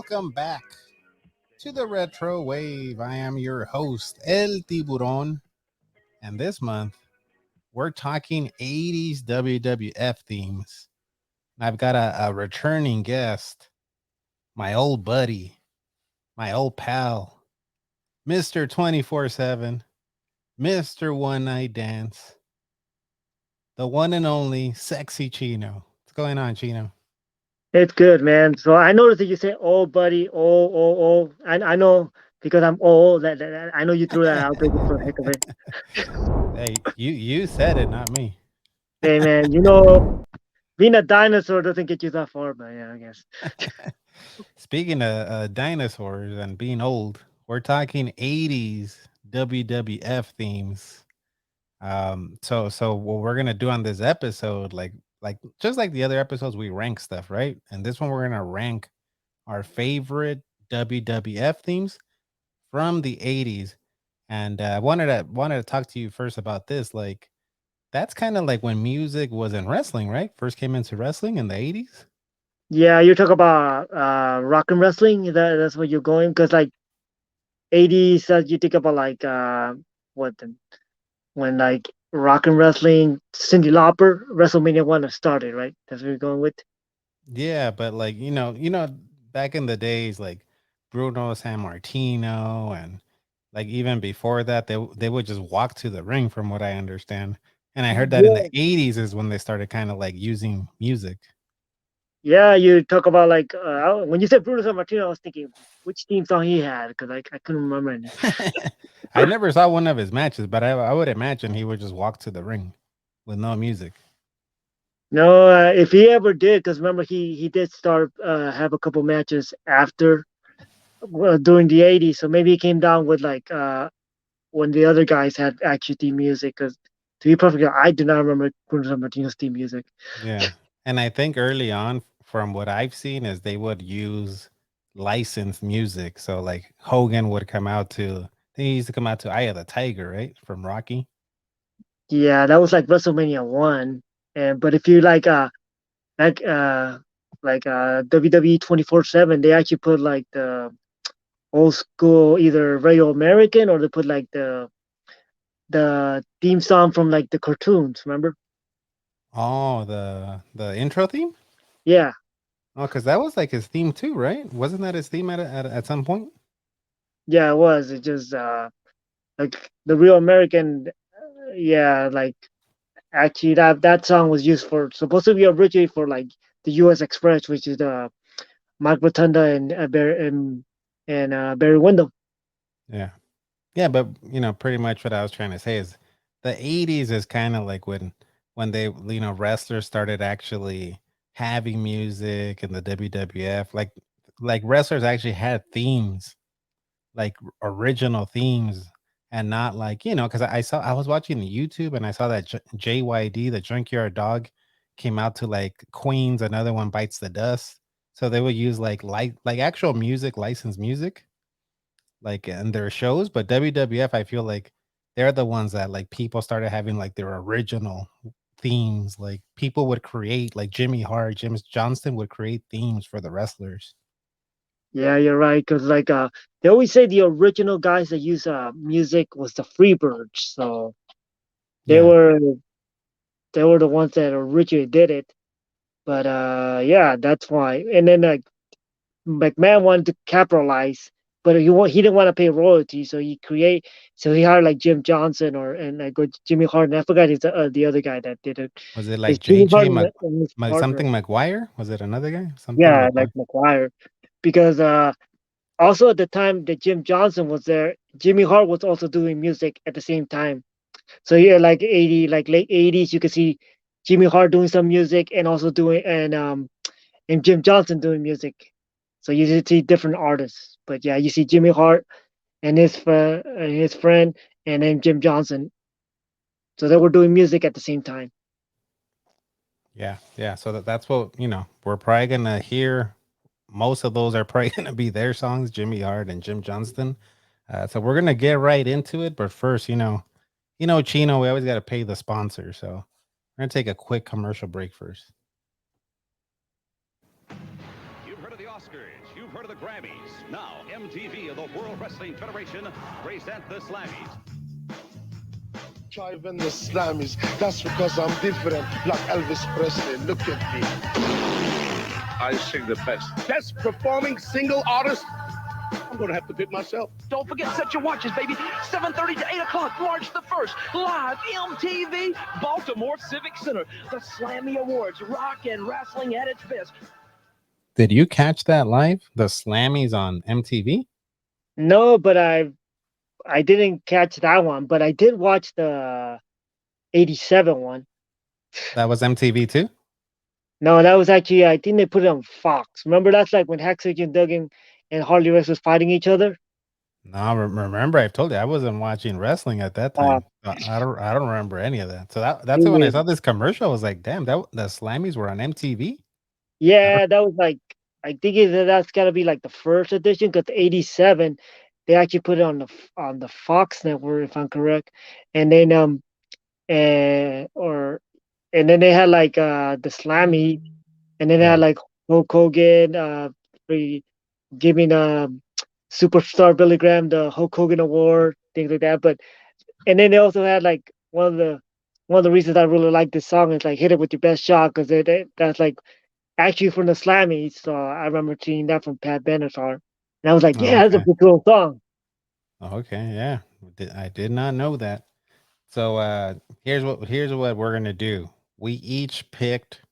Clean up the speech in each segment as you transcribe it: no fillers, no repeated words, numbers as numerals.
welcome back to the Retro Wave. I am your host, El Tiburon, and this month we're talking 80s WWF themes. I've got a returning guest, my old buddy, my old pal, Mr. 24/7, Mr. One Night Dance, the one and only Sexy Chino. What's going on, Chino? It's good, man. So I noticed that you say "oh, buddy," "oh." I know because I'm old. I know you threw that out there just for the heck of it. Hey, you said it, not me. Hey, man, being a dinosaur doesn't get you that far, but yeah, I guess. Speaking of dinosaurs and being old, we're talking 80s WWF themes. So what we're gonna do on this episode, like just like the other episodes, we rank stuff, right? And this one we're gonna rank our favorite WWF themes from the 80s. And I wanted to talk to you first about this. Like that's kind of like when music was in wrestling, right? First came into wrestling in the 80s. Yeah, you talk about rock and wrestling. That's where you're going because like '80s, you think about like what the, when like rock and wrestling, Cindy Lauper, WrestleMania one started, right? That's what you're going with. Yeah, but like back in the days, like Bruno San Martino, and like even before that, they would just walk to the ring, from what I understand. And I heard that in the Yeah. '80s is when they started kind of like using music. Yeah, you talk about like when you said Bruno Sammartino, I was thinking which theme song he had because I couldn't remember any. I never saw one of his matches, but I would imagine he would just walk to the ring with no music. No, if he ever did, because remember he did start have a couple matches after during the '80s, so maybe he came down with like when the other guys had actual theme music. Because to be perfectly, honest, I do not remember Bruno Sammartino's theme music. Yeah, and I think early on, from what I've seen, is they would use licensed music. So like Hogan would come out to, I think he used to come out to "Eye of the Tiger," right, from Rocky. Yeah, that was like WrestleMania one, and but if you like uh WWE 24/7, they actually put like the old school either Radio American or they put like the theme song from like the cartoons. Remember? Oh, the intro theme. Yeah, Oh, because that was like his theme too, right? Wasn't that his theme at some point? yeah, it was. It just like the Real American. Yeah, like actually that song was used for supposed to be originally for like the U.S. Express, which is the Mike Rotunda and Barry Windham. Yeah, yeah, but pretty much what I was trying to say is the '80s is kind of like when they wrestlers started actually having music in the WWF. Like wrestlers actually had themes, like original themes, and not like because I was watching the YouTube and I saw that JYD, the Junkyard Dog, came out to like Queens, another one bites the dust. So they would use like actual music, licensed music, like in their shows. But WWF, I feel like they're the ones that like people started having like their original themes. Like people would create, like Jimmy Hart, James Johnston would create themes for the wrestlers. Yeah, you're right. Because like they always say the original guys that use music was the Freebirds. So they Yeah. were they were the ones that originally did it. But yeah, that's why. And then like McMahon wanted to capitalize, but he didn't want to pay royalties, so he hired like Jim Johnson and like Jimmy Hart. And I forgot the other guy that did it. Was it It's like Jimmy Hart JJ and his partner. something McGuire? Was it another guy? Something Yeah, like McGuire. McGuire, because also at the time that Jim Johnson was there, Jimmy Hart was also doing music at the same time. So yeah, like late '80s, you could see Jimmy Hart doing some music and also doing and Jim Johnson doing music. So you see different artists, but yeah, you see Jimmy Hart and his friend, and then Jim Johnson. So they were doing music at the same time. Yeah, yeah. So that's what we're probably gonna hear. Most of those are probably gonna be their songs, Jimmy Hart and Jim Johnston. So we're gonna get right into it. But first, Chino, we always got to pay the sponsor. So we're gonna take a quick commercial break first. Oscars, you've heard of the Grammys. Now, MTV and the World Wrestling Federation present the Slammies. Driving the Slammies, that's because I'm different, like Elvis Presley. Look at me. I sing the best performing single artist. I'm gonna have to pick myself. Don't forget, set your watches, baby. 7:30 to 8 o'clock, March the 1st. Live MTV, Baltimore Civic Center. The Slammy Awards, rock and wrestling at its best. Did you catch that live? The Slammies on MTV? No, but I didn't catch that one, but I did watch the 87 one. That was MTV too? No, that was actually, I think they put it on Fox. Remember, that's like when Hacksaw and Duggan and Harley Race was fighting each other. No, remember I told you I wasn't watching wrestling at that time. I don't remember any of that. So that's when I saw this commercial. I was like, damn, the Slammies were on MTV. Yeah, that was like, I think that's got to be like the first edition because the 87 they actually put it on the Fox network if I'm correct, and then and then they had like the Slammy, and then they had like Hulk Hogan giving superstar Billy Graham the Hulk Hogan Award, things like that. But and then they also had like one of the reasons I really like this song is like "Hit It With Your Best Shot" because that's like actually from the Slammies. So I remember seeing that from Pat Benatar, and I was like, Oh, yeah, that's a okay. pretty cool song. Okay, yeah. I did not know that. So here's what we're gonna do. We each picked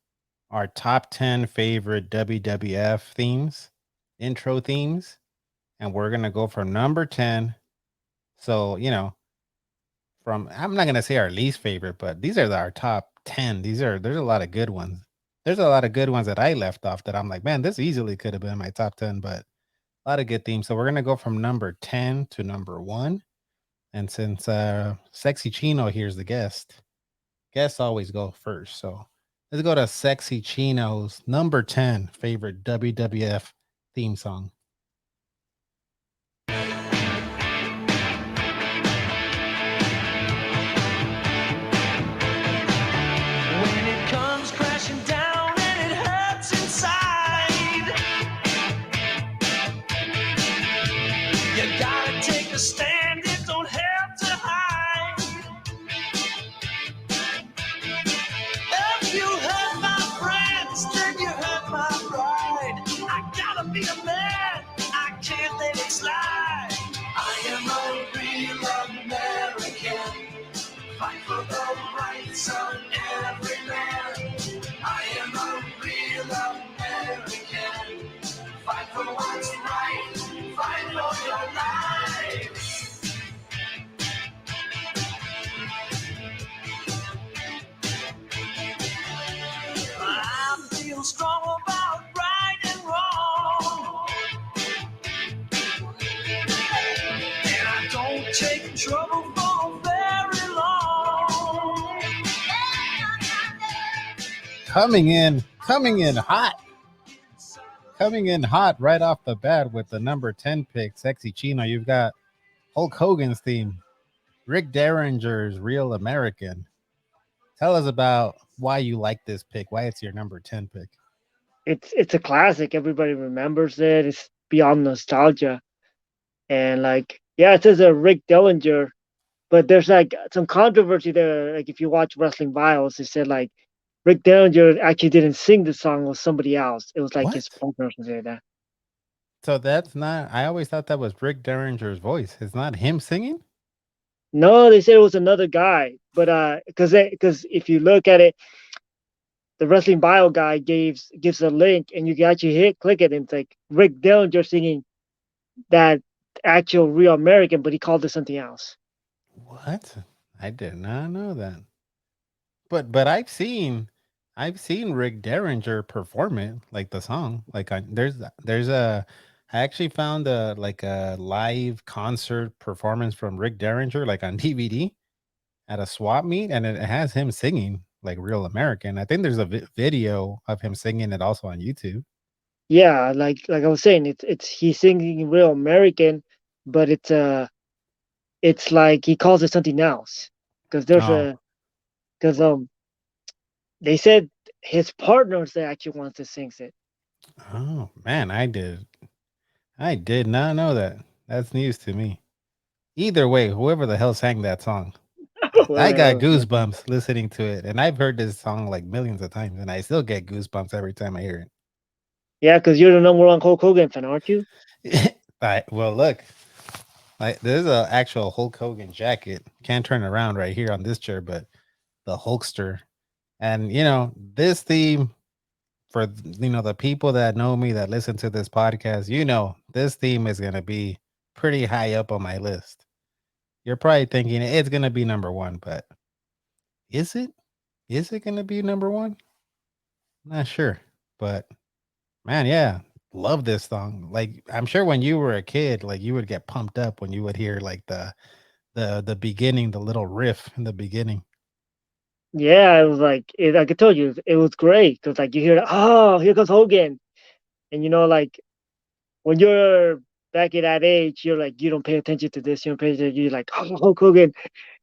our top 10 favorite WWF themes, intro themes, and we're gonna go from number 10. So, from I'm not gonna say our least favorite, but these are our top 10. There's a lot of good ones. There's a lot of good ones that I left off that I'm like, man, this easily could have been my top 10, but a lot of good themes. So we're gonna go from number 10 to number 1. And since Sexy Chino here's the guests always go first. So let's go to Sexy Chino's number 10 favorite WWF theme song. When it comes crashing down and it hurts inside, you gotta take a stand, it don't have to hide. If you hurt my friends, then you hurt my pride. I gotta be a man, I can't let it slide. I am a real American, fight for the rights of every man. I am a real American, fight for what's right, fight for your life. I feel strong about right and wrong, and I don't take trouble for very long. Coming in hot. Coming in hot right off the bat with the number 10 pick, Sexy Chino. You've got Hulk Hogan's theme, Rick Derringer's Real American. Tell us about why you like this pick, why it's your number 10 pick. It's a classic. Everybody remembers it. It's beyond nostalgia, and like yeah, it says a Rick Dellinger, but there's like some controversy there. Like if you watch Wrestling Bios, they said like Rick Dellinger actually didn't sing the song; it was somebody else. It was like his What? partner or something like that. So that's not, I always thought that was Rick Derringer's voice. It's not him singing? No, they said it was another guy, but because if you look at it, the Wrestling Bio guy gives a link, and you can actually click it, and it's like Rick Dellinger singing that actual real American, but he called it something else. What? I did not know that. But I've seen Rick Derringer perform it, like the song. Like there's a I actually found a live concert performance from Rick Derringer like on DVD at a swap meet, and it has him singing like Real American. I think there's a video of him singing it also on YouTube. Yeah, like I was saying, it's he's singing real American, but it's like he calls it something else because there's Oh, a because they said his partner that actually wants to sings it. Oh man, I did not know that. That's news to me. Either way, whoever the hell sang that song, Where I the got hell is that? goosebumps listening to it, and I've heard this song like millions of times, and I still get goosebumps every time I hear Yeah, because you're the number one Hulk Hogan fan, aren't you? it. Well, look, there's an actual Hulk Hogan jacket. Can't turn around right here on this chair, but the Hulkster, and this theme for the people that know me that listen to this podcast, this theme is gonna be pretty high up on my list. You're probably thinking it's gonna be number one, but is it? Is it gonna be number one? Not sure, but man, yeah, love this song. Like, I'm sure when you were a kid, like you would get pumped up when you would hear like the beginning, the little riff in the beginning. Yeah, it was like like I told you, it was great because like you hear, oh, here comes Hogan, and like when you're back at that age, you're like you don't pay attention to this, you don't pay attention, you're like, oh, Hulk Hogan,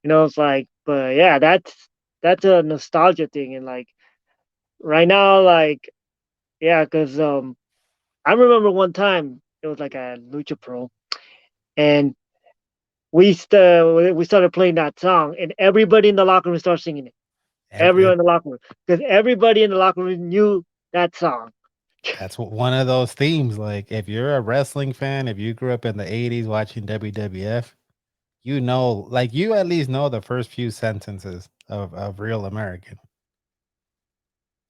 it's like, but yeah, that's a nostalgia thing, and like right now, like yeah, because I remember one time it was like a Lucha Pro, and we started playing that song, and everybody in the locker room started singing it. Every, Everyone in the locker room, because everybody in the locker room knew that song. that's one of those themes. Like, if you're a wrestling fan, if you grew up in the '80s watching WWF, like you at least know the first few sentences of Real American.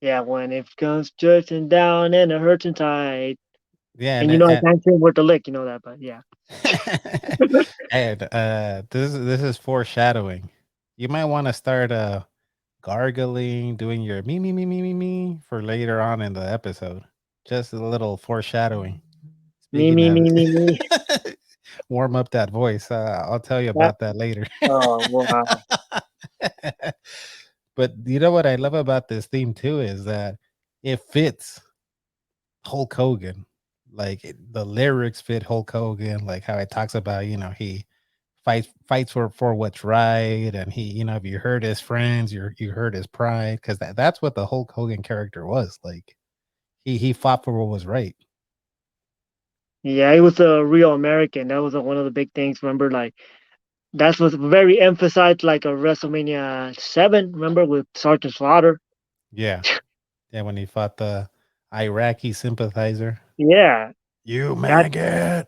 Yeah, when it comes drifting down and it hurts inside, Yeah, and I can't sing with the lick, that, but yeah. and this is foreshadowing. You might want to start gargling, doing your me for later on in the episode. Just a little foreshadowing. Me, Speaking me, of, me, me, me. warm up that voice. I'll tell you That, about that later. oh wow. But you know what I love about this theme too is that it fits Hulk Hogan. Like, the lyrics fit Hulk Hogan, like how it talks about, he fights for what's right, and he, if you hurt his friends, you hurt his pride, because that's what the Hulk Hogan character was. Like, he fought for what was right. Yeah, he was a real American. That was one of the big things. Remember, like that was very emphasized, like a WrestleMania 7. Remember with Sergeant Slaughter? Yeah. Yeah, when he fought the Iraqi sympathizer. Yeah, You that. maggot.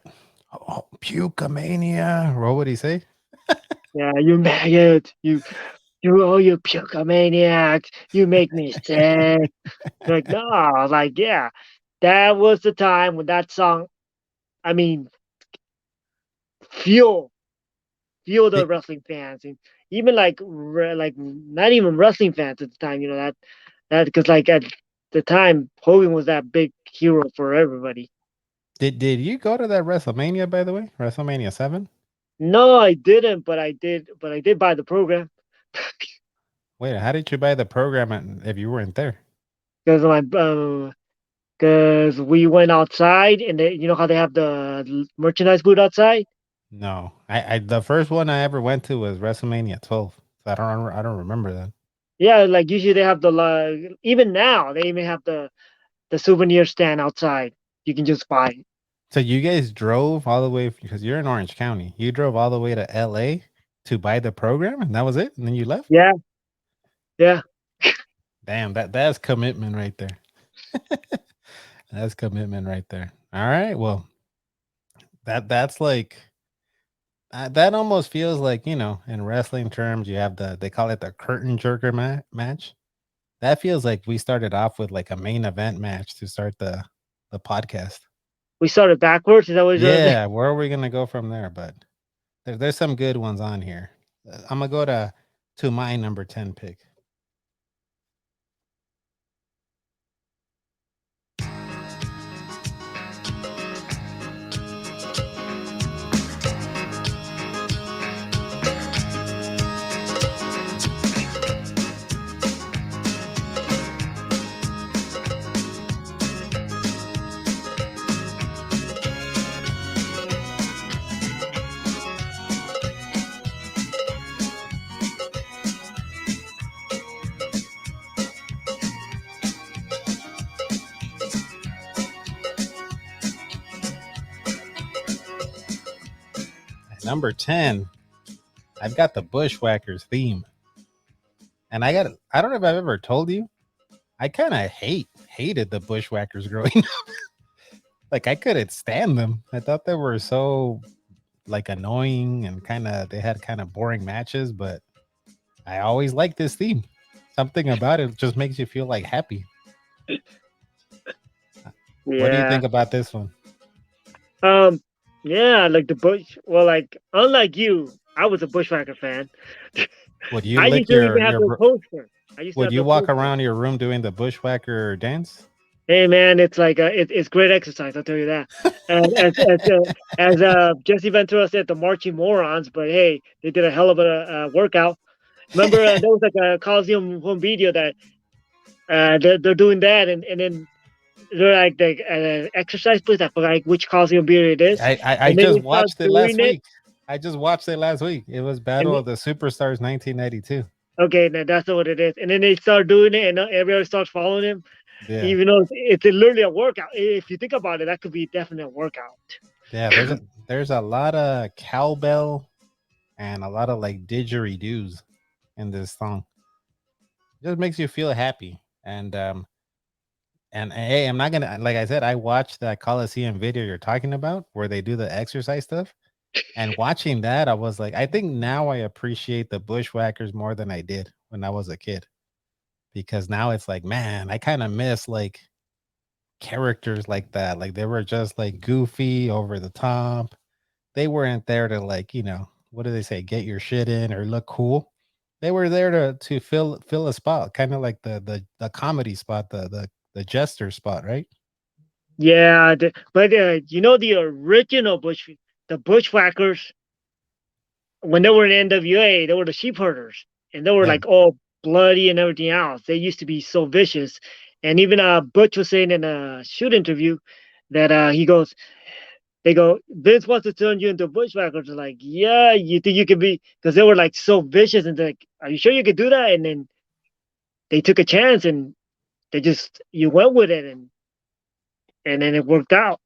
Oh, pukemania. What would he say? Yeah, you maggot. You pukemaniacs. You make me sick. Like no, like yeah, that was the time when that song. I mean, fuel fuel the Did, wrestling fans, and even like like not even wrestling fans at the time. That because like at the time Hogan was that big hero for everybody. did you go to that WrestleMania, by the way? WrestleMania 7? No, I didn't, but I did buy the program Wait, how did you buy the program if you weren't there? because my because we went outside and you know how they have the merchandise booth outside. No. I the first one I ever went to was WrestleMania 12. So I don't remember that. Yeah, like usually they have the even now they even have the souvenir stand outside. You can just buy it. So you guys drove all the way, because you're in Orange County. You drove all the way to LA to buy the program, and that was it? And then you left? Yeah, yeah. Damn, that's commitment right there. That's commitment right there. All right. Well, that's like that almost feels like, in wrestling terms, you have they call it the curtain jerker match. That feels like we started off with like a main event match to start the podcast. We started backwards. Is that what you're Yeah, where are we gonna go from there? But there's some good ones on here. I'm gonna go to my number 10 pick. number 10, I've got the Bushwhackers theme. And I don't know if I've ever told you, I kind of hated the Bushwhackers growing up. Like, I couldn't stand them. I thought they were so like annoying and they had kind of boring matches, but I always liked this theme. Something about it just makes you feel like happy. What do you think about this one? Yeah, like the Bush. Well, like unlike you, I was a Bushwhacker fan. Would you I lick used to even have the poster. would you walk around your room doing the Bushwhacker dance? Hey man, it's like it's great exercise. I'll tell you that. And as Jesse Ventura said, the marching morons. But hey, they did a hell of a workout. Remember, there was like a Coliseum home video that they're doing that, and then they're like the exercise place. I forgot which Coliseum video it is. I just watched it last week. I just watched it last week. It was Battle of the Superstars 1992. Okay, now that's what it is. And then they start doing it, and everybody starts following him. Yeah. Even though it's literally a workout. If you think about it, that could be definitely a workout. Yeah, there's a lot of cowbell and a lot of like didgeridoos in this song. It just makes you feel happy. And hey, I'm not gonna, like I said, I watched that Coliseum video you're talking about where they do the exercise stuff. And watching that, I was like, I think now I appreciate the Bushwhackers more than I did when I was a kid. Because now it's like, man, I kind of miss like characters like that. Like they were just like goofy, over the top. They weren't there to like, what do they say? Get your shit in or look cool. They were there to fill a spot, kind of like the comedy spot, the jester spot, right? Yeah, but the original the Bushwhackers, when they were in NWA, they were the sheep herders, and they were like all bloody and everything else. They used to be so vicious. And even Butch was saying in a shoot interview that they go, Vince wants to turn you into Bushwhackers. They're like, yeah, you think you could be, because they were like so vicious, and they're like, are you sure you could do that? And then they took a chance, and you went with it, and then it worked out.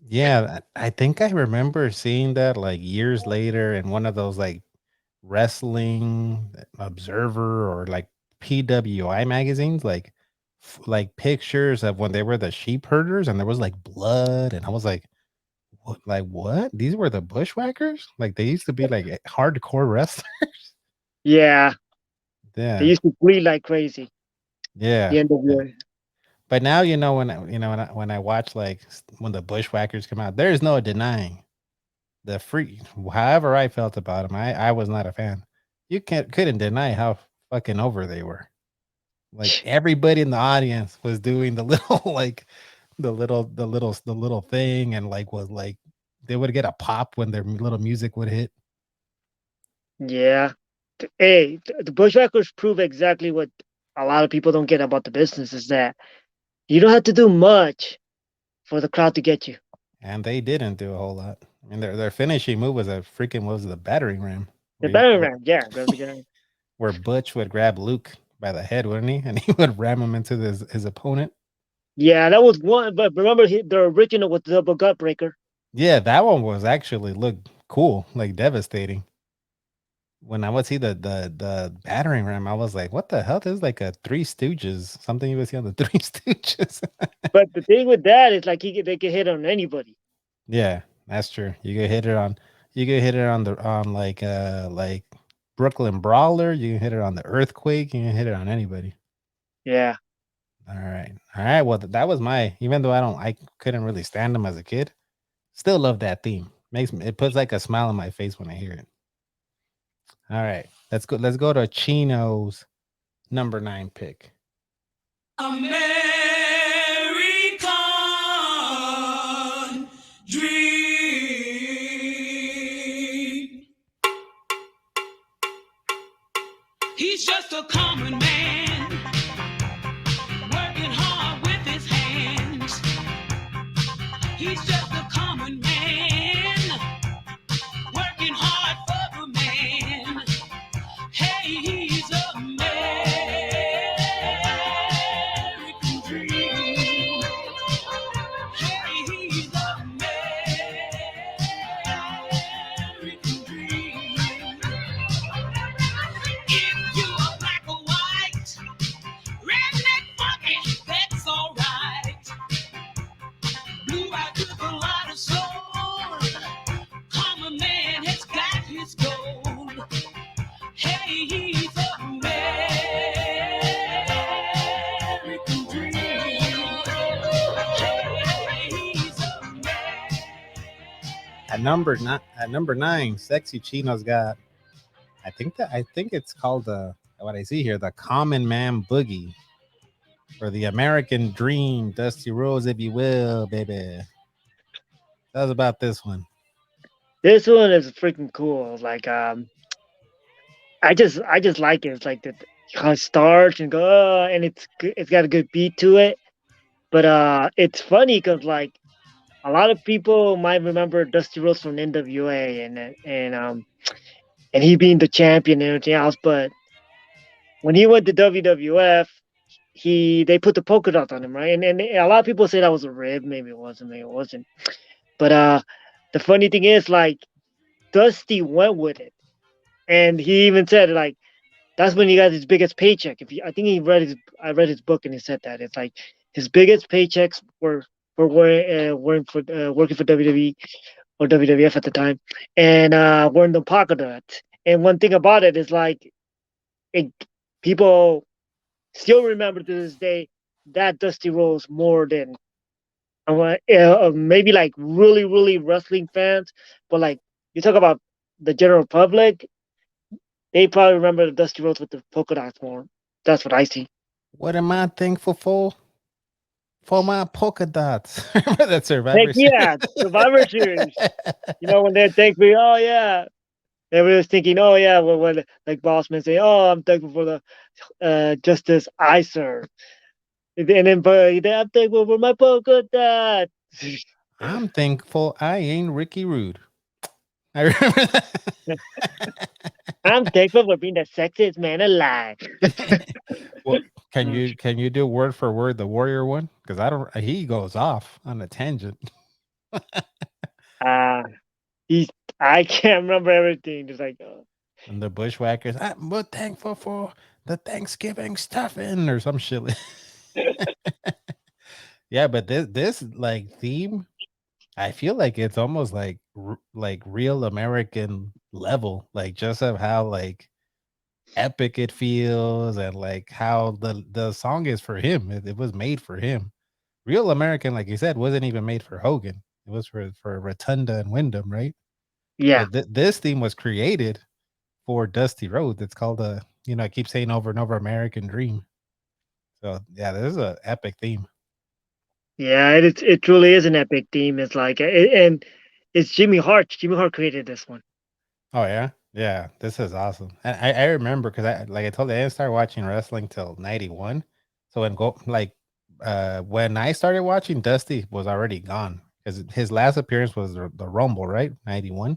Yeah, I think I remember seeing that like years later in one of those like Wrestling Observer or like PWI magazines, like pictures of when they were the sheep herders and there was like blood, and I was like, what? These were the Bushwhackers? Like they used to be like hardcore wrestlers. Yeah. Yeah. They used to bleed like crazy. Yeah. The NWA. But now when I watch like when the Bushwhackers come out, there's no denying the free. However I felt about them, I was not a fan. You couldn't deny how fucking over they were. Like everybody in the audience was doing the little like the little thing, and like was like they would get a pop when their little music would hit. Yeah. Hey, the Bushwhackers prove exactly what a lot of people don't get about the business, is that you don't have to do much for the crowd to get you. And they didn't do a whole lot. I mean, their finishing move was the battering ram. The battering ram, yeah. Where Butch would grab Luke by the head, wouldn't he? And he would ram him into his opponent. Yeah, that was one. But remember, the original was the double gut breaker. Yeah, that one was actually looked cool, like devastating. When I would see the battering ram, I was like, what the hell? This is like a Three Stooges, something you would see on the Three Stooges. But the thing with that is like they could hit on anybody. Yeah, that's true. You could hit it on like Brooklyn Brawler, you can hit it on the Earthquake, you can hit it on anybody. Yeah. All right. Well, that was even though I couldn't really stand them as a kid, still love that theme. It puts like a smile on my face when I hear it. All right, let's go to Chino's number 9 pick. American dream. He's just a common man, working hard with his hands. He's just a common man, working hard for the man. Hey, he's American At number 9, Sexy Chino's got. I think it's called what I see here, the Common Man Boogie, or the American Dream, Dusty Rose, if you will, baby. That was about this one. This one is freaking cool. Like I just like it. It's like the how it starts and go, and it's got a good beat to it. But it's funny because like a lot of people might remember Dusty Rhodes from NWA and he being the champion and everything else. But when he went to WWF, they put the polka dot on him, right? And a lot of people say that was a rib. Maybe it wasn't. Maybe it wasn't. But the funny thing is, like Dusty went with it, and he even said like that's when he got his biggest paycheck. I think I read his book and he said that it's like his biggest paychecks were working for WWE or WWF at the time, and wearing the polka dots. And one thing about it is like it, people still remember to this day that Dusty Rhodes more than maybe like really really wrestling fans, but like you talk about the general public, they probably remember the Dusty Rhodes with the polka dots more. That's what I see. What am I thankful for? For my polka dots. Remember that Heck Survivor yeah, Survivor Series. You know when they thank me, oh yeah. Everybody was thinking, oh yeah, well, when like Bossman say, oh, I'm thankful for the justice I serve, and then but I'm thankful for my polka dots. I'm thankful I ain't Ricky Rude. I remember that. I'm thankful for being the sexiest man alive. Well, can you do word for word the warrior one? Because I don't. He goes off on a tangent. Uh he's I can't remember everything. Just like And the bushwhackers. I'm more thankful for the Thanksgiving stuffing or some shit. Yeah, but this like theme, I feel like it's almost like real American level, like just of how like epic it feels, and like how the song is for him. It was made for him. Real American, like you said, wasn't even made for Hogan. It was for Rotunda and Wyndham, right? yeah, But this theme was created for Dusty Rhodes. It's called I keep saying over and over, American Dream. So yeah, this is a epic theme. yeah. It truly is an epic theme. It's like and it's Jimmy Hart. Jimmy Hart created this one. Oh yeah, yeah. This is awesome. And I remember because I told you, I didn't start watching wrestling till '91. So when I started watching, Dusty was already gone because his last appearance was the Rumble, right? '91.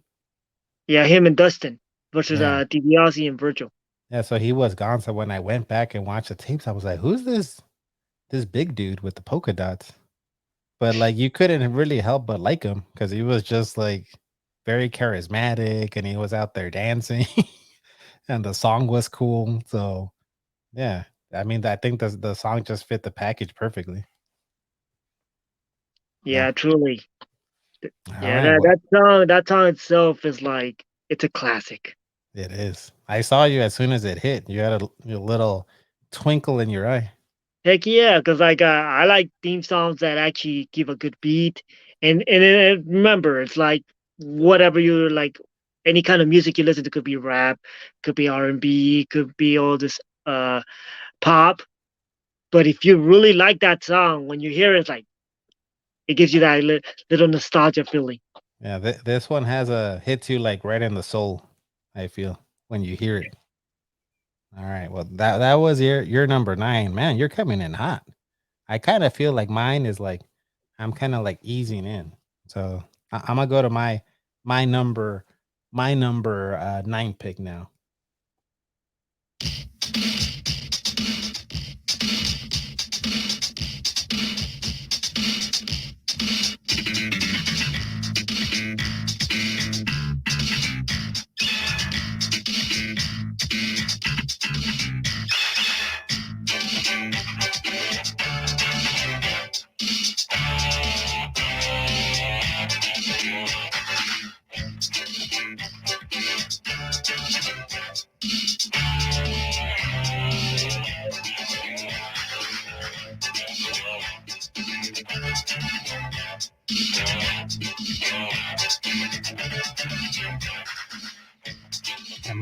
Yeah, him and Dustin versus Yeah. DiBiase and Virgil. Yeah, so he was gone. So when I went back and watched the tapes, I was like, "Who's this big dude with the polka dots?" But like, you couldn't really help but like him because he was just like very charismatic, and he was out there dancing, and the song was cool. So yeah, I mean, I think the song just fit the package perfectly. Yeah. Yeah, truly. All Yeah, right. Well, that song itself is like it's a classic. it is. I saw you as soon as it hit. You had a little twinkle in your eye. Heck yeah, because like I like theme songs that actually give a good beat, and remember, it's like whatever you like, any kind of music you listen to could be rap, could be R&B, could be all this pop. But if you really like that song, when you hear it, it's like it gives you that little nostalgia feeling. Yeah, this one has a hits you like right in the soul. I feel when you hear it. All right. Well, that was your number 9. Man, you're coming in hot. I kind of feel like mine is like I'm kind of like easing in. So I'm gonna go to my number my number 9 pick now.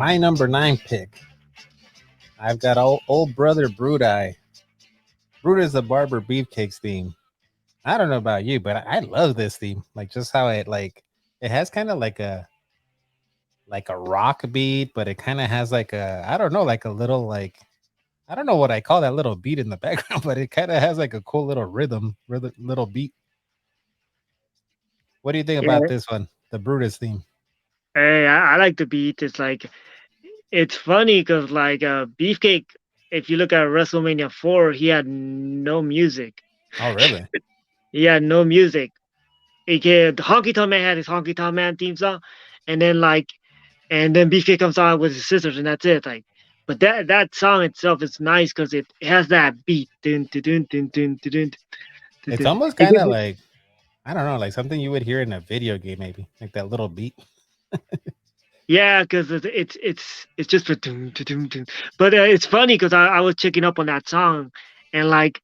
My number 9 pick. I've got old brother Brudeye. Brutus the Barber Beefcakes theme. I don't know about you, but I love this theme. Like just how it has kind of like a rock beat, but it kind of has like a I don't know, like a little like I don't know what I call that little beat in the background, but it kind of has like a cool little little beat. What do you think about Yeah, this one, the Brutus theme? hey, I like the beat. It's like it's funny because like Beefcake, if you look at WrestleMania 4, he had no music. Oh, really? He had no music. The Honky Tonk Man had his Honky Tonk Man theme song, and then Beefcake comes on with his sisters, and that's it. Like, but that song itself is nice because it has that beat. Dun, dun, dun, dun, dun, dun, dun, dun, It's dun. almost It kind gives of you- like I don't know, like something you would hear in a video game, maybe like that little beat. Yeah, because it's just for dun, dun, dun, dun. But it's funny because I was checking up on that song, and like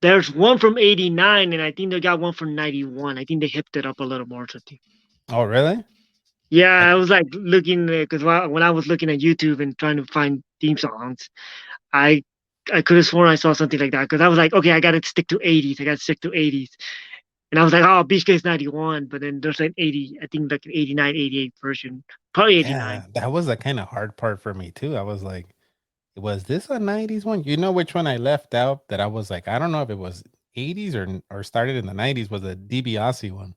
there's one from '89, and I think they got one from '91. I think they hipped it up a little more. Something. Oh, really? Yeah, I, I was like looking because when I was looking at YouTube and trying to find theme songs, I I could have sworn I saw something like that because I was like, okay, I got to stick to '80s. I got to stick to '80s, and I was like, oh, Beachcase '91, but then there's like '80, I think like an '89, '88 version, probably '89. yeah, that was a kind of hard part for me too. I was like, was this a 90s one? You know which one I left out that I was like, I don't know if it was 80s or started in the 90s was the DiBiase one.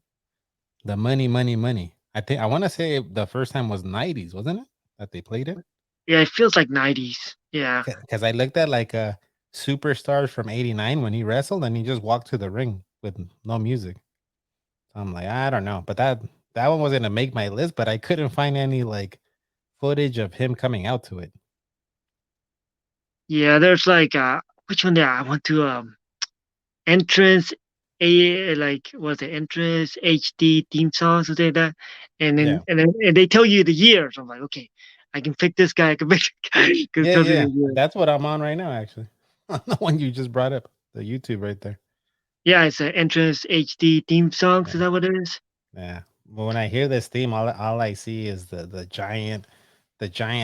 The money, money, money. I think I want to say the first time was 90s, wasn't it? That they played it? Yeah, it feels like '90s. Yeah, Because I looked at like superstars from 89 when he wrestled and he just walked to the ring with no music. So I'm like, I don't know. But that one was gonna make my list, but I couldn't find any like footage of him coming out to it. yeah. There's like which one there? I want to entrance a like what's it entrance HD theme song something like that, Yeah. and they tell you the years. I'm like, okay, I can pick this guy. I can pick this guy because it Yeah, tells you yeah. the year. That's what I'm on right now, actually. The one you just brought up, the YouTube right there. Yeah, it's an entrance HD theme song. Yeah. Is that what it is? Yeah. But when I hear this theme, all I see is the giant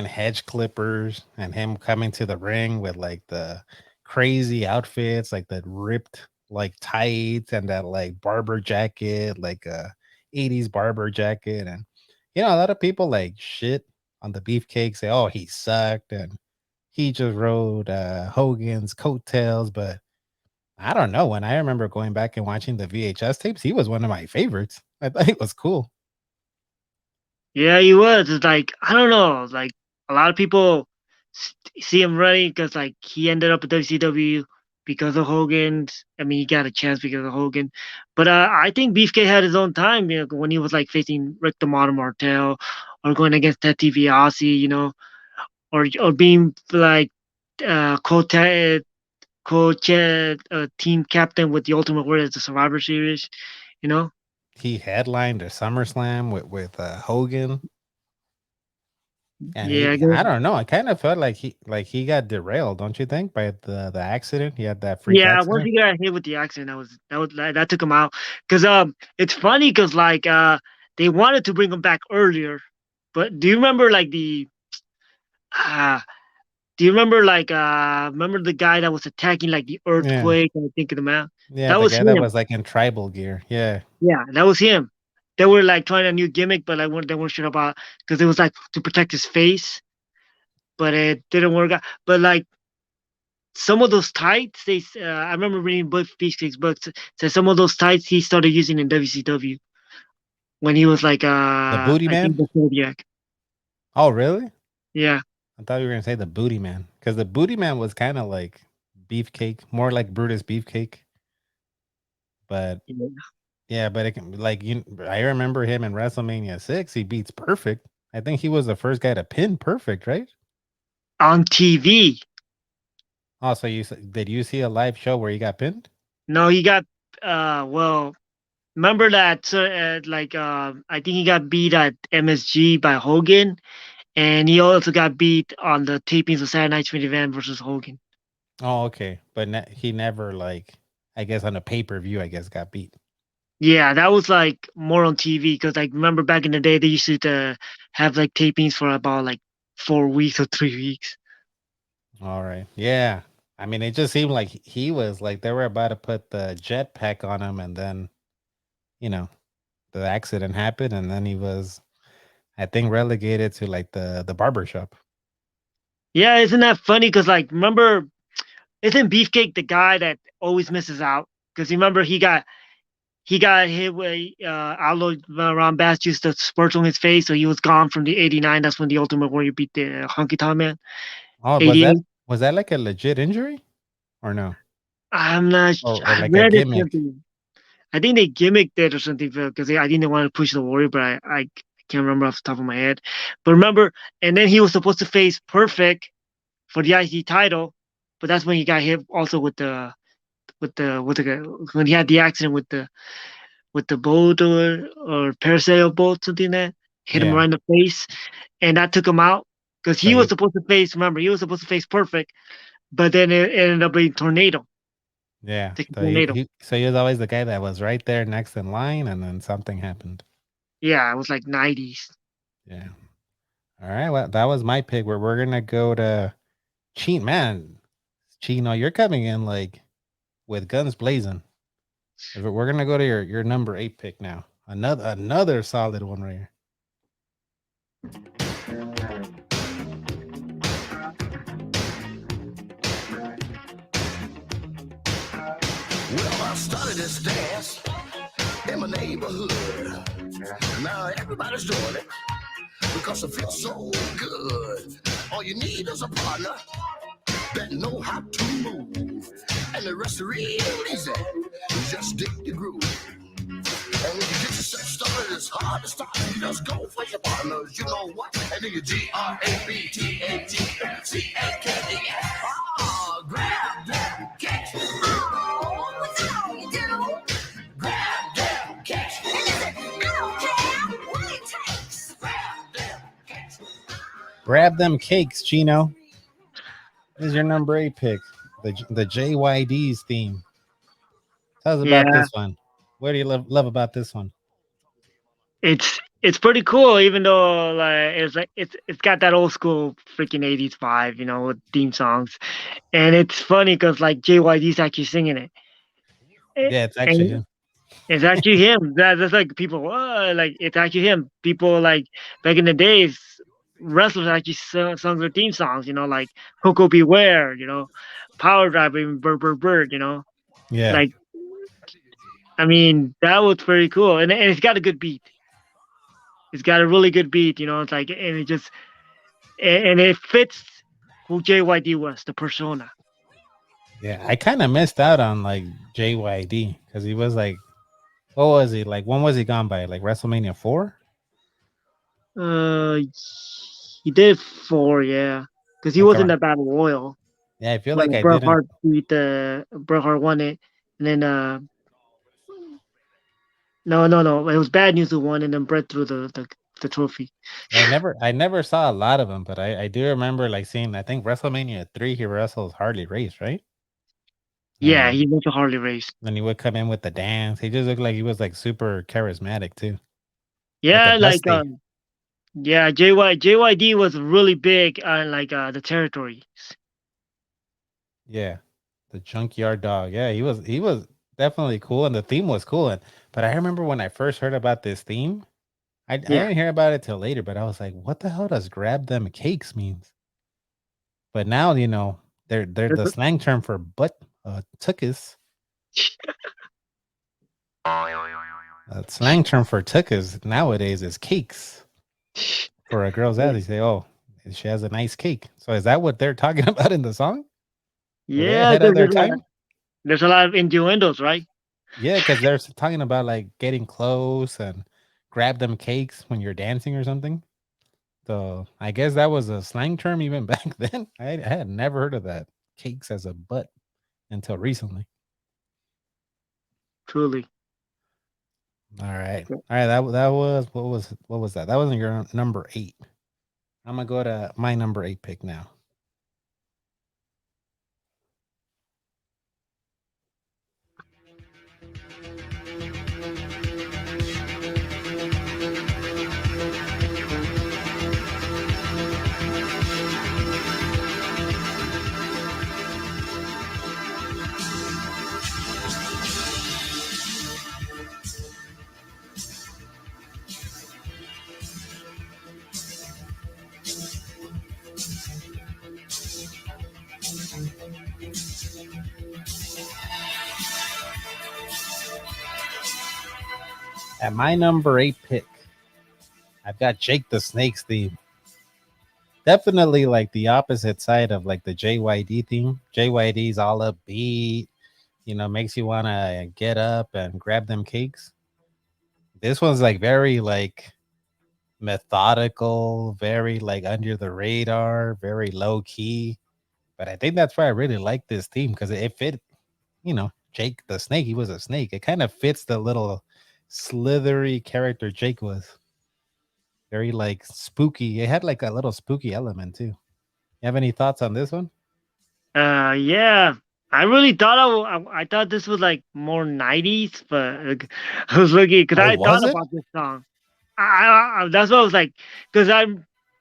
hedge clippers and him coming to the ring with like the crazy outfits, like that ripped like tights and that like barber jacket, like a 80s barber jacket. And a lot of people like shit on the beefcake, say, oh, he sucked and he just rode Hogan's coattails. But I don't know. When I remember going back and watching the VHS tapes, he was one of my favorites. I thought it was cool. Yeah, he was. It's like I don't know. Like a lot of people see him running because like he ended up at WCW because of Hogan. I mean, he got a chance because of Hogan. But I think Beefcake had his own time. When he was like facing Rick the Model Martel or going against Ted DiBiase, or being like coach team captain with the Ultimate Warrior as the Survivor Series. You know. He headlined a SummerSlam with Hogan. And Yeah, I don't know. I kind of felt like he got derailed, don't you think, by the accident? He had that freak yeah, once accident. he got hit with the accident, that took him out. Cause it's funny because like they wanted to bring him back earlier, but do you remember like uh remember the guy that was attacking like the Yeah, earthquake? I think of the man. yeah, That the was guy that him. was like in tribal gear. Yeah, Yeah, that was him. They were like trying a new gimmick, but like they weren't sure about because it was like to protect his face, but it didn't work out. But like some of those tights, I remember reading Beefcake's books. Said some of those tights he started using in WCW when he was like the Booty I think Man. the Zodiac. Oh, really? Yeah, I thought you were gonna say the Booty Man because the Booty Man was kind of like Beefcake, more like Brutus Beefcake. But yeah. yeah, but it can like I remember him in WrestleMania 6. He beats Perfect. I think he was the first guy to pin Perfect, right? On TV. Also, did you see a live show where he got pinned? No, he got well. Remember that I think he got beat at MSG by Hogan, and he also got beat on the tapings of Saturday Night's Main Event versus Hogan. Oh, okay. But he never like I guess on a pay-per-view, I guess got beat. Yeah, that was like more on TV because like remember back in the day they used to have like tapings for about like 4 weeks or 3 weeks. All right. Yeah. I mean, it just seemed like he was like they were about to put the jetpack on him, and then you know the accident happened, and then he was, I think, relegated to like the barber shop. Yeah, isn't that funny? Because like, remember, isn't Beefcake the guy that always misses out? Because remember he got hit with Outlaw Ron Bass used to spurts on his face, so he was gone from the '89. That's when the Ultimate Warrior beat the Honky Tonk Man. Oh, '88. was that like a legit injury or no, I'm not. or I like a read it gimmick? something. I think they gimmicked it or something because I think they wanted to push the Warrior, but I can't remember off the top of my head. But remember, and then he was supposed to face Perfect for the IC title, but that's when he got hit also with the when he had the accident with the boat or parasail boat, something that hit him Yeah. right in the face, and that took him out because So he was he, supposed to face. Remember, he was supposed to face Perfect, but then it ended up being Tornado. yeah. Taking So Tornado. he was always the guy that was right there next in line, and then something happened. Yeah, it was like '90s. Yeah. All right. Well, that was my pick. Where we're gonna go to Man, Chino, you're coming in like with guns blazing. We're gonna go to your number 8 pick now. Another solid one right here. Well, I started this dance in my neighborhood. Now everybody's doing it because it feels so good. All you need is a partner that know how to move, and the rest is real easy. Just dig the groove. And when you get yourself started, it's hard to stop. You just go for your partners, you know what? And then you GRABTAGFCAKE. Ah, grab them cakes. Oh, what's all you do? Grab them cakes. And listen, I don't care what it takes. Grab them cakes. Grab them cakes, Chino. This is your number 8 pick. The JYD's theme. Tell us about Yeah, this one. What do you love about this one? it's pretty cool, even though like it's got that old school freaking '80s vibe, with theme songs, and it's funny because like JYD's actually singing it. Yeah, it's actually And him. it's actually him. That's like people, like it's actually him. People like back in the days, wrestlers actually sung their theme songs. Like Coco Beware. Power Drive, even Bird Bird Bird. Yeah. Like I mean that was very cool, and it's got a good beat. It's got a really good beat. It's like and it just and it fits who JYD was, the persona. Yeah, I kind of missed out on like JYD because he was like, what was he like? When was he gone by? Like WrestleMania 4? Uh, he did 4, yeah, because he Like was in around. the Battle Royal. Yeah, I feel When like I Bret didn't. Hart Bret Hart won it, and then no, it was Bad News who won, and then Bret threw the trophy. I never saw a lot of them, but I do remember like seeing. I think WrestleMania 3 he wrestles Harley Race, right? Yeah, And he went to Harley Race. then he would come in with the dance. He just looked like he was like super charismatic too, like a Yeah, like Dusty. yeah, JYD was really big on like the territories. Yeah, the Junkyard Dog. Yeah, he was definitely cool, and the theme was cool. But I remember when I first heard about this theme, I Yeah, didn't hear about it till later. But I was like, what the hell does "grab them cakes" means? But now they're there's the slang term for butt tuckus. Slang term for tuckus nowadays is cakes. For a girl's ass, they say, "Oh, she has a nice cake." So is that what they're talking about in the song? Were they yeah, ahead of because their time? there's a lot of innuendos, right? Yeah, because they're talking about like getting close and grab them cakes when you're dancing or something. So I guess that was a slang term even back then. I had never heard of that. Cakes as a butt until recently. Truly. All right. All right. That was what was that? That wasn't your number 8. I'm gonna go to my number 8 pick now. At my number 8 pick, I've got Jake the Snake's theme. Definitely like the opposite side of like the JYD theme. JYD's all upbeat, makes you want to get up and grab them cakes. This one's like very like methodical, very like under the radar, very low key. But I think that's why I really like this theme because it fit, Jake the Snake. He was a snake. It kind of fits the little slithery character Jake was. Very like spooky. It had like a little spooky element too. You have any thoughts on this one? Yeah. I really thought I thought this was like more 90s, but like, I was looking because Oh, I was thought it? about this song. That's what I was like, because I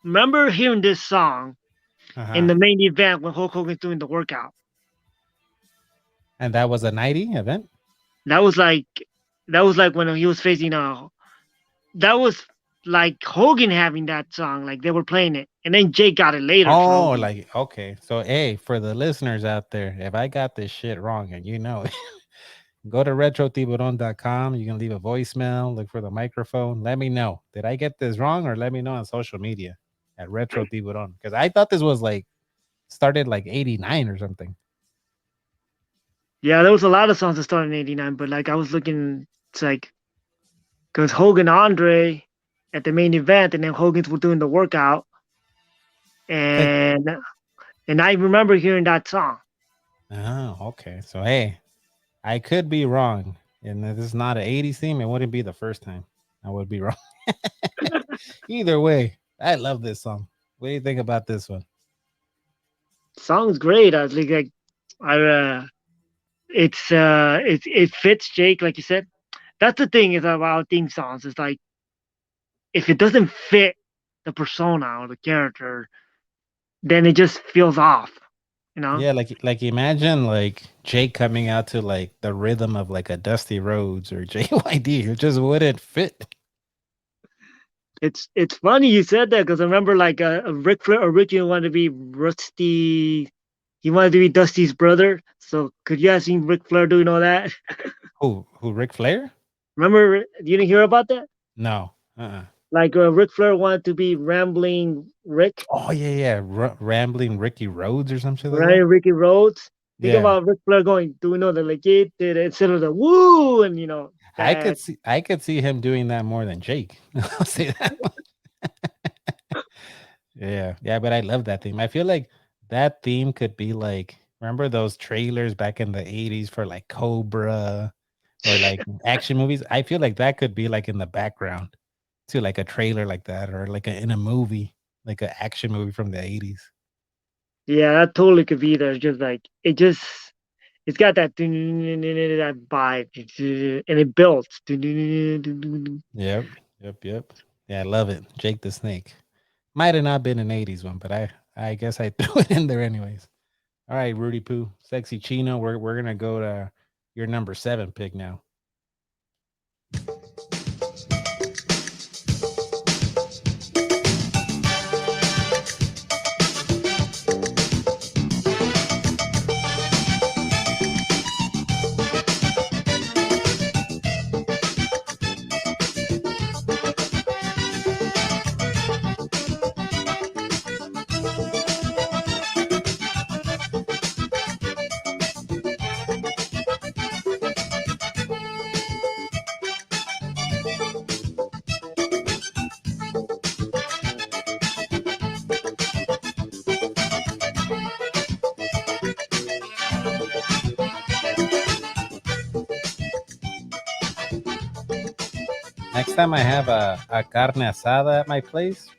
remember hearing this song in Uh-huh. the main event when Hulk Hogan's doing the workout. And that was a 90 event? That was like when he was facing that was like Hogan having that song, like they were playing it, and then Jake got it later for Oh, Hogan. like okay. So hey, for the listeners out there, if I got this shit wrong and you know it, go to RetroTiburon.com. You can leave a voicemail, look for the microphone. Let me know. Did I get this wrong or let me know on social media at RetroTiburon? Because I thought this was like started like 89 or something. Yeah, there was a lot of songs that started in '89, but like I was looking, it's like because Hogan Andre at the main event, and then Hogan's were doing the workout, Okay. and I remember hearing that song. Oh, okay. So hey, I could be wrong. And if this is not an 80s theme, it wouldn't be the first time. I would be wrong. Either way, I love this song. What do you think about this one? Song's great. I was like I it fits Jake, like you said. That's the thing is about theme songs. It's like if it doesn't fit the persona or the character, then it just feels off. You know, Yeah, like imagine like Jake coming out to like the rhythm of like a Dusty Rhodes or JYD. It just wouldn't fit. it's funny you said that because I remember like Rick Flair originally wanted to be Rusty. He wanted to be Dusty's brother. So could you have seen Ric Flair doing all that? Who Ric Flair? Remember, you didn't hear about that? No. Uh-uh. Like Ric Flair wanted to be Rambling Rick, Oh yeah. Rambling Ricky Rhodes or some shit like right? that. Ricky Rhodes. Think Yeah. about Ric Flair going, do we know that like it did instead of the woo and that. I could see him doing that more than Jake. I'll say that. Yeah. Yeah, but I love that theme. I feel like that theme could be like remember those trailers back in the 80s for like Cobra or like action movies? I feel like that could be like in the background to like a trailer like that or like in a movie, like an action movie from the 80s. Yeah, that totally could be there. Just like it's got that that vibe, and it builds. Yep. Yep. Yeah, I love it. Jake the Snake. Might have not been an 80s one, but I guess I threw it in there anyways. All right, Rudy Poo, Sexy Chino. We're gonna go to your number 7 pick now. Next time I have a carne asada at my place,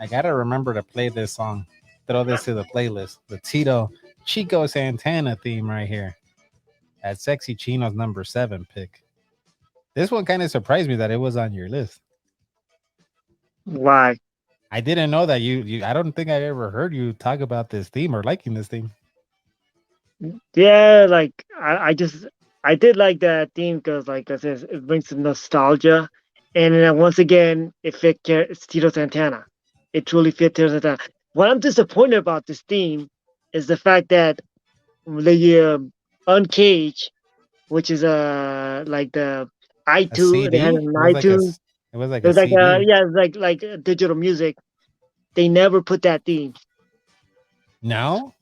I gotta remember to play this song. Throw this to the playlist. The Chico Santana theme right here at Sexy Chino's number 7 pick. This one kind of surprised me that it was on your list. Why? I didn't know that you. I don't think I ever heard you talk about this theme or liking this theme. Yeah, like I did like that theme because like I said, it brings some nostalgia, and then once again it fit Tito Santana. It truly fit Tito Santana. What I'm disappointed about this theme is the fact that the Uncaged, which is like the A iTunes. They had CD? an It was like iTunes. it was like It a was like CD. yeah, it's like digital music. They never put that theme. No,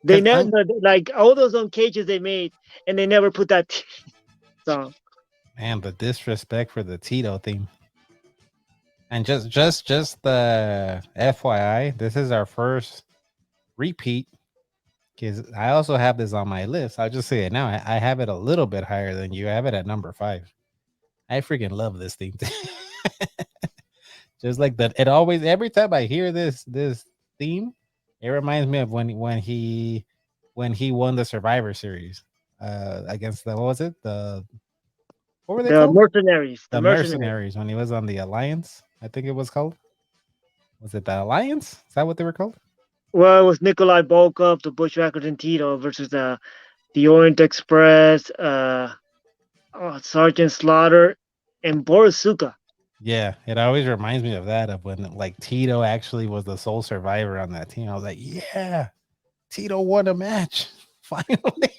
They because never like all those on cages they made, and they never put that song. man, the disrespect for the Tito theme. And just the FYI, this is our first repeat because I also have this on my list. I'll just say it now. I have it a little bit higher than you. I have it at number 5. I freaking love this theme. Just like that, it always every time I hear this theme, it reminds me of when he won the Survivor Series against the what was it what were they The called? mercenaries. The The mercenaries. Mercenaries when he was on the Alliance. I think it was called. Was it the Alliance? Is that what they were called? Well, it was Nikolai Volkov, the Bushwhackers, and Tito versus the Orient Express, Sergeant Slaughter, and Boris Suka. Yeah, it always reminds me of that of when like Tito actually was the sole survivor on that team. I was like, yeah, Tito won a match finally.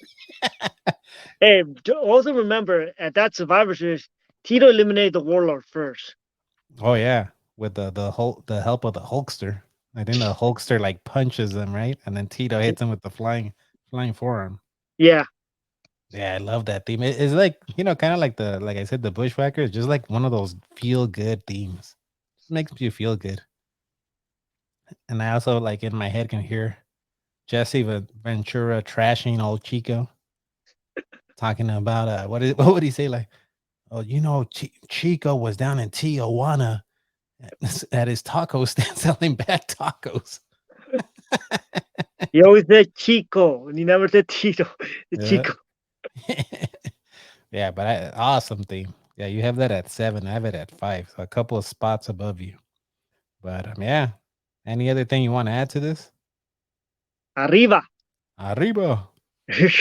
Hey, also remember at that Survivor Series, Tito eliminated the Warlord first. Oh yeah, with the help of the Hulkster. I think the Hulkster like punches them right, and then Tito hits him with the flying forearm. Yeah, Yeah, I love that theme. It's like kind of like like I said, the Bushwhackers, just like one of those feel good themes. It makes you feel good. And I also like in my head can hear Jesse Ventura trashing old Chico, talking about what would he say like, oh Chico was down in Tijuana at his taco stand selling bad tacos. he always said Chico, and he never said Tito. The Yeah. Chico. Yeah, but awesome theme. Yeah, you have that at 7. I have it at 5, so a couple of spots above you. But yeah, any other thing you want to add to this? Arriba. Arriba.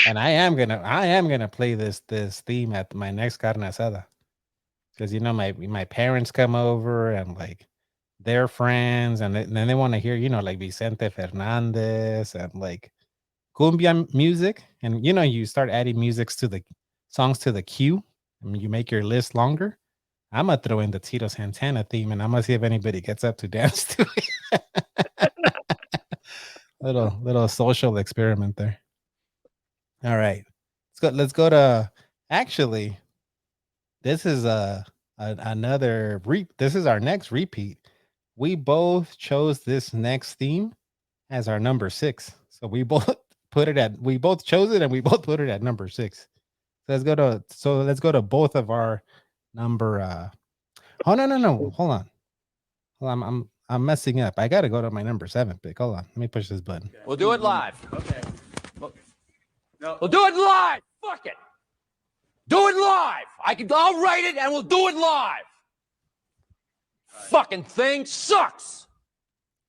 And I am gonna play this theme at my next carne asada because my parents come over and like their friends and then they want to hear like Vicente Fernandez and like cumbia music, and you start adding musics to the songs to the queue. I mean, you make your list longer. I'm gonna throw in the Tito Santana theme, and I'm gonna see if anybody gets up to dance to it. Little social experiment there. All right, let's go to actually. This is another this is our next repeat. We both chose this next theme as our number 6. So we both we both chose it and we both put it at number 6. So let's go to both of our number oh no. Hold on. I'm messing up. I gotta go to my number 7 pick. Hold on. Let me push this button. We'll do it live. Okay. We'll do it live. Fuck it. Do it live. I'll write it and we'll do it live. Fucking thing sucks.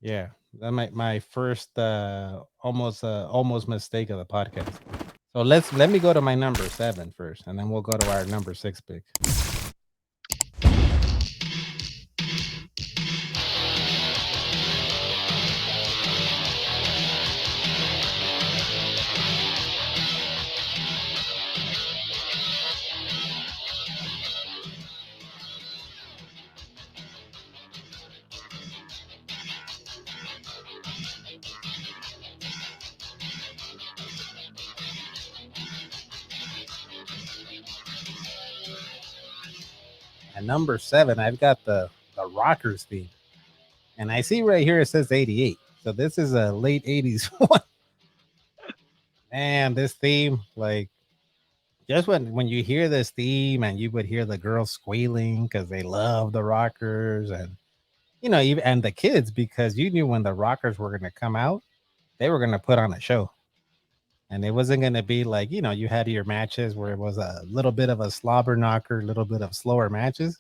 Yeah. That my first almost mistake of the podcast. So let me go to my number 7 first, and then we'll go to our number 6 pick. At number 7, I've got the Rockers theme. And I see right here it says 88. So this is a late 80s one. Man, this theme, like, just when you hear this theme and you would hear the girls squealing because they love the Rockers, and even and the kids, because you knew when the Rockers were going to come out, they were going to put on a show. And it wasn't going to be like, you had your matches where it was a little bit of a slobber knocker, a little bit of slower matches.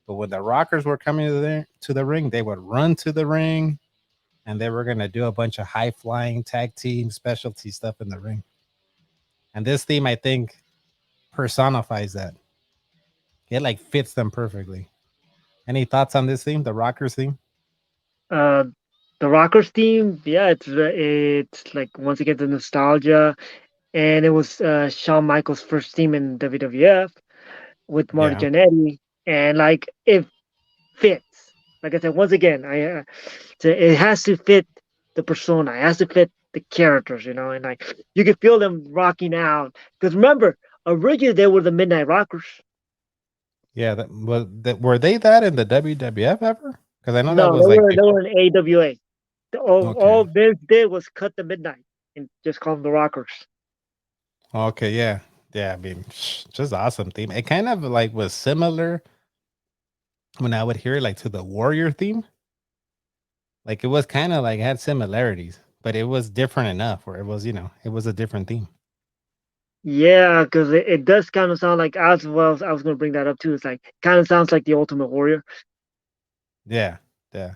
But when the Rockers were coming to the ring, they would run to the ring, and they were going to do a bunch of high flying tag team specialty stuff in the ring. And this theme, I think, personifies that. It like fits them perfectly. Any thoughts on this theme, the Rockers theme? Uh, the Rockers theme, yeah, it's like once again the nostalgia, and it was Shawn Michaels' first theme in WWF. with Marty Yeah. Jannetty, and like it fits. Like I said, once again, it has to fit the persona. It has to fit the characters, and like you can feel them rocking out. Because remember, originally they were the Midnight Rockers. Yeah, were they that in the WWF ever? Because I know that No, was like they before. were in AWA. All Okay. Vince did was cut the Midnight and just call them the Rockers. Okay, yeah. Yeah, I mean, just awesome theme. It kind of like was similar when I would hear it like to the Warrior theme. Like it was kind of like had similarities, but it was different enough where it was, it was a different theme. Yeah, because it does kind of sound like, as well. I was going to bring that up too. It's like kind of sounds like the Ultimate Warrior. Yeah. Yeah.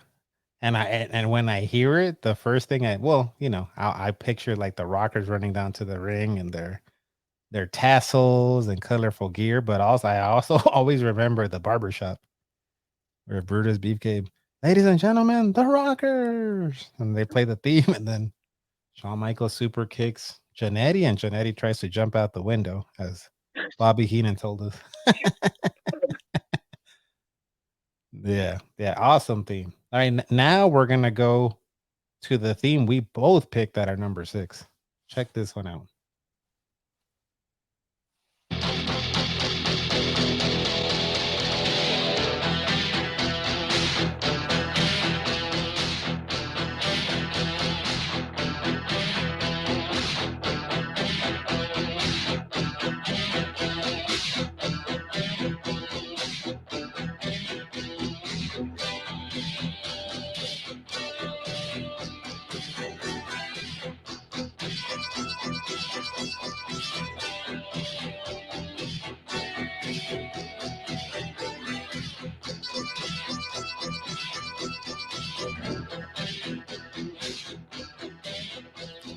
And when I hear it, the first thing I picture like the Rockers running down to the ring and their tassels and colorful gear, but I also always remember the barbershop where Brutus Beefcake, ladies and gentlemen, the Rockers, and they play the theme, and then Shawn Michaels super kicks Jannetty, and Jannetty tries to jump out the window, as Bobby Heenan told us. Yeah, yeah, awesome theme. All right, now we're gonna go to the theme we both picked at our number 6. Check this one out.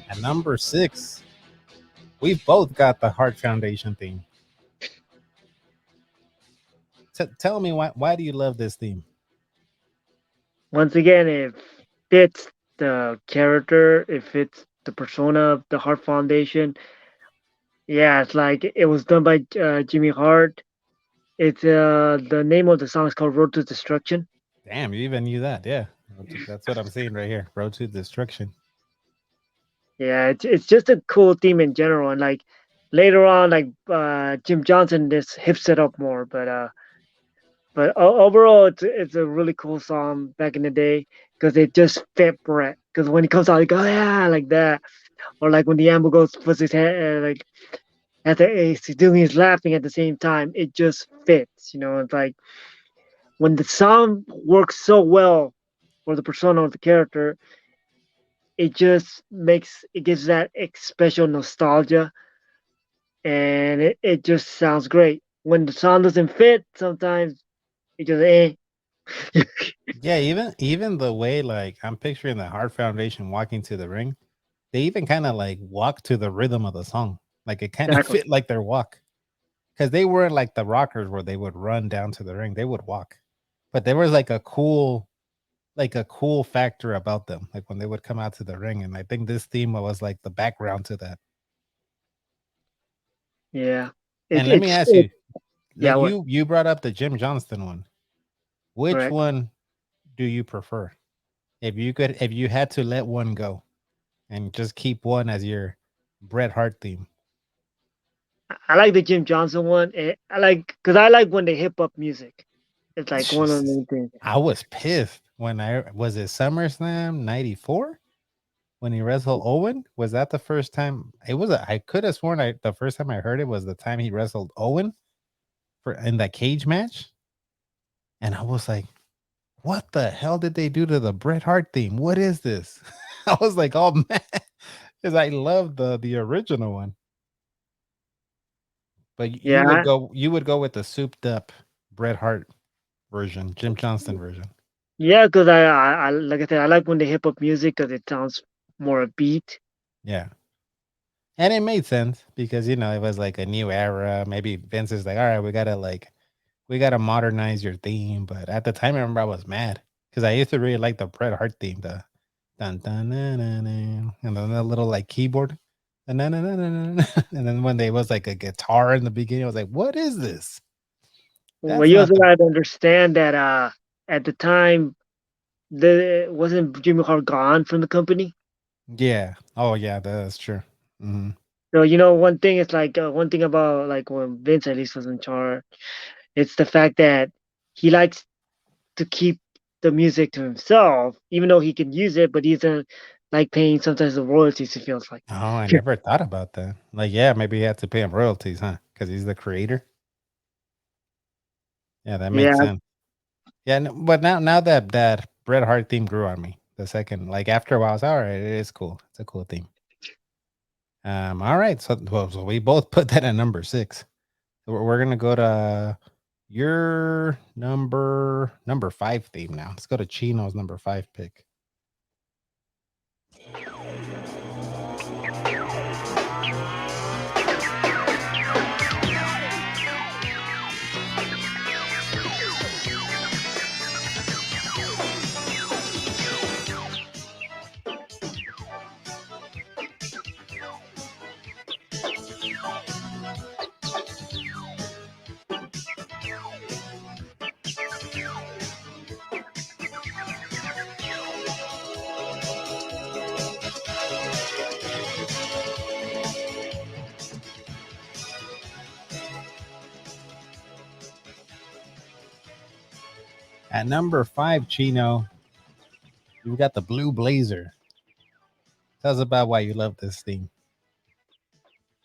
At number 6, we've both got the Heart Foundation theme. Tell me why do you love this theme? Once again, it fits the character, it fits the persona of the Hart Foundation. Yeah, it's like it was done by Jimmy Hart. It's the name of the song is called "Road to Destruction." Damn, you even knew that. Yeah. That's what I'm seeing right here. Road to Destruction. Yeah, it's just a cool theme in general, and like later on, like Jim Johnson just hips it up more. But overall, it's a really cool song back in the day because it just fit Brett. Because when he comes out, like, oh yeah, like that, or like when the amber goes puts his head like at the he's doing his laughing at the same time, it just fits. It's like when the song works so well for the persona of the character, it just makes it gives that special nostalgia, and it just sounds great. When the song doesn't fit, sometimes it just Yeah, even the way like I'm picturing the Heart Foundation walking to the ring, they even kind of like walk to the rhythm of the song. Like it kind of exactly. fit like their walk. Because they weren't like the Rockers where they would run down to the ring. They would walk. But there was like a cool factor about them, like when they would come out to the ring. And I think this theme was like the background to that. Yeah. And let me ask you, Yeah, like what? you brought up the Jim Johnston one. Which Correct. one do you prefer? If you had to let one go and just keep one as your Bret Hart theme. I like the Jim Johnson one. Because I like when they hip up music. It's like one of the Jesus. main things. I was pissed when I was it SummerSlam 94 when he wrestled Owen. Was that the first time? I could have sworn the first time I heard it was the time he wrestled Owen for in that cage match. And I was like, what the hell did they do to the Bret Hart theme? What is this? I was like, oh man, because I love the original one. But Yeah, you would go with the souped up Bret Hart version, Jim Johnston version. yeah. Because I like I said, I like when they hip up music because it sounds more upbeat. Yeah. And it made sense because it was like a new era. Maybe Vince is like, all right, we gotta modernize your theme. But at the time I remember I was mad because I used to really like the Bret Hart theme, the dun dun na, na, na, and then the little like keyboard. And then when there was like a guitar in the beginning, I was like, what is this? Well, That's you not also the got to understand that at the time, the wasn't Jimmy Hart gone from the company. yeah. Oh yeah, that's true. Mhm. So one thing is like one thing about like when Vince at least was in charge, it's the fact that he likes to keep the music to himself, even though he can use it, but he doesn't like paying sometimes the royalties. He feels like. Oh, I never thought about that. Like, yeah, maybe he had to pay him royalties, huh? Because he's the creator. Yeah, that makes Yeah, sense. Yeah, but now that Bret Hart theme grew on me. The second, like after a while, I was all right. It is cool. It's a cool theme. All right. So we both put that at number 6. So we're gonna go to your number 5 theme now. Let's go to Chino's number 5 pick. At number 5, Chino, you've got the Blue Blazer. Tell us about why you love this theme.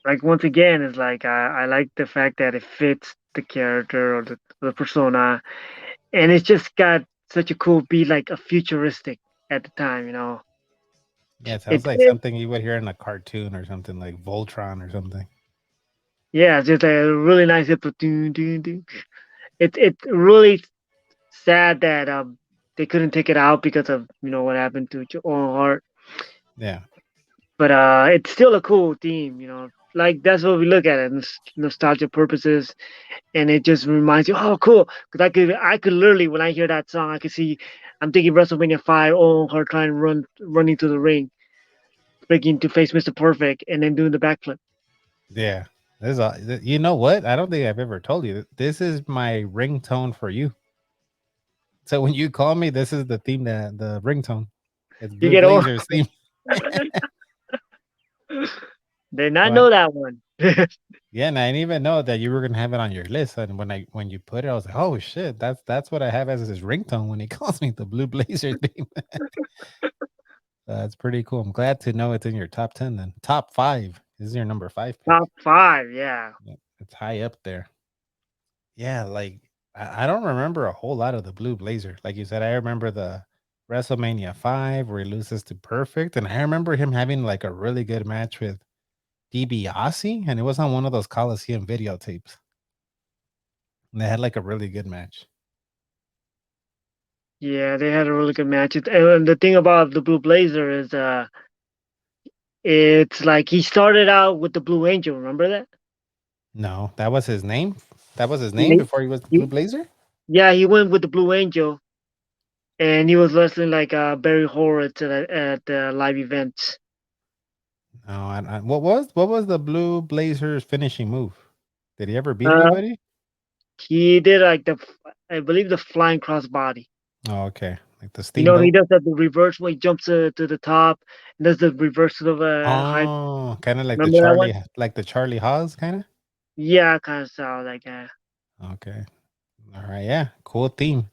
like once again, it's like I like the fact that it fits the character or the persona, and it's just got such a cool beat, like a futuristic at the time. Yeah, it sounds It, like it something you would hear in a cartoon or something like Voltron or something. yeah, it's just a really nice hip. Doo, doo, doo. It's really sad that they couldn't take it out because of what happened to Owen Hart. Yeah. But it's still a cool theme. Like that's what we look at it, nostalgia purposes, and it just reminds you, oh, cool, because I could literally when I hear that song, I could see, I'm thinking WrestleMania 5, Owen Hart trying to running to the ring, breaking to face Mr. Perfect, and then doing the backflip. Yeah. You know what? I don't think I've ever told you. This is my ringtone for you. So when you call me, this is the theme, that the ringtone. It's You Blue get all. Blazers theme. Did not But know that one. yeah, and I didn't even know that you were gonna have it on your list. And when you put it, I was like, oh shit, that's what I have as his ringtone when he calls me, the Blue Blazer theme. That's pretty cool. I'm glad to know it's in your top 10 then. Top 5. This is your number 5 pick. Top 5, yeah. Yeah, it's high up there. Yeah, like I don't remember a whole lot of the Blue Blazer. Like you said, I remember the WrestleMania 5 where he loses to Perfect, and I remember him having like a really good match with DiBiase, and it was on one of those Coliseum videotapes. And they had like a really good match. Yeah, they had a really good match. And the thing about the Blue Blazer is, it's like he started out with the Blue Angel. Remember that? No, that was his name. That was his name He, before he was the Blue he, Blazer. yeah, he went with the Blue Angel, and he was wrestling like Barry Horowitz at the live events. No, what was the Blue Blazer's finishing move? Did he ever beat Uh, anybody? he did like I believe the flying crossbody. Oh, okay, like the He Steamboat. does that the reverse when he jumps to the top and does the reverse of high. Oh, kind of Remember that one? Like the Charlie Haas kind of. Yeah, kind of sound like that. Okay, all right, yeah, cool theme.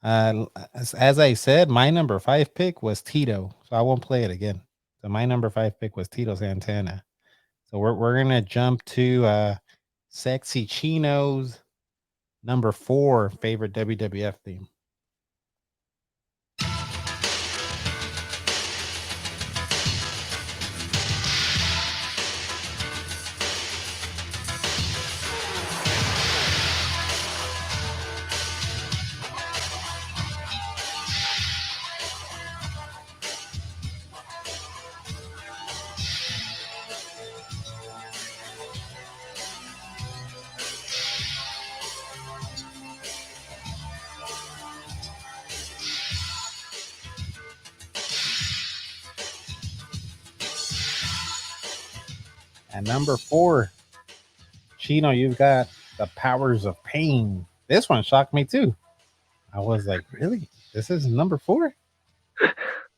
As I said, my number 5 pick was Tito, so I won't play it again. So my number 5 pick was Tito Santana. So we're gonna jump to Sexy Chino's number 4 favorite WWF theme. At number 4, Chino, you've got the Powers of Pain. This one shocked me too. I was like, really? This is number 4?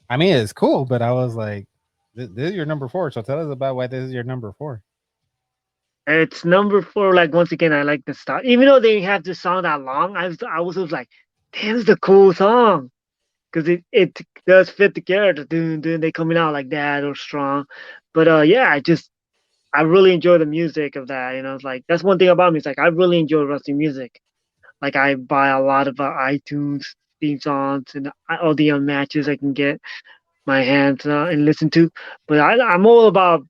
I mean, it's cool, but I was like, this is your number 4. So tell us about why this is your number 4. It's number 4. Like once again, I like the style. Even though they have the song that long, I was like, damn, this is a cool song because it does fit the character. Doing they coming out like that or strong, but yeah, I really enjoy the music of that. It's like that's one thing about me. It's like I really enjoy wrestling music. Like I buy a lot of iTunes theme songs and all the matches I can get my hands and listen to. But I'm all about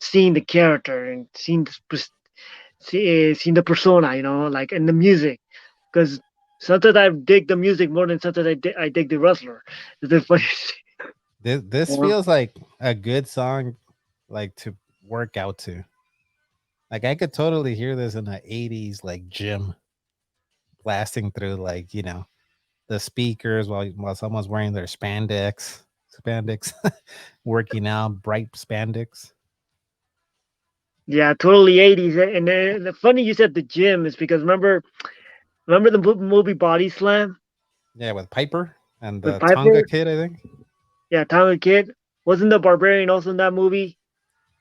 seeing the character and seeing the persona, like in the music. Because sometimes I dig the music more than sometimes I dig the wrestler. It's the funny This thing. feels like a good song, like to work out to. Like I could totally hear this in the 80s, like gym blasting through, like the speakers while someone's wearing their spandex, working out, bright spandex. Yeah, totally 80s. And the funny you said the gym is because remember the movie Body Slam Yeah, with Piper and with the Tonga Piper? kid, I think. Yeah, Tyler Kid. Wasn't the Barbarian also in that movie?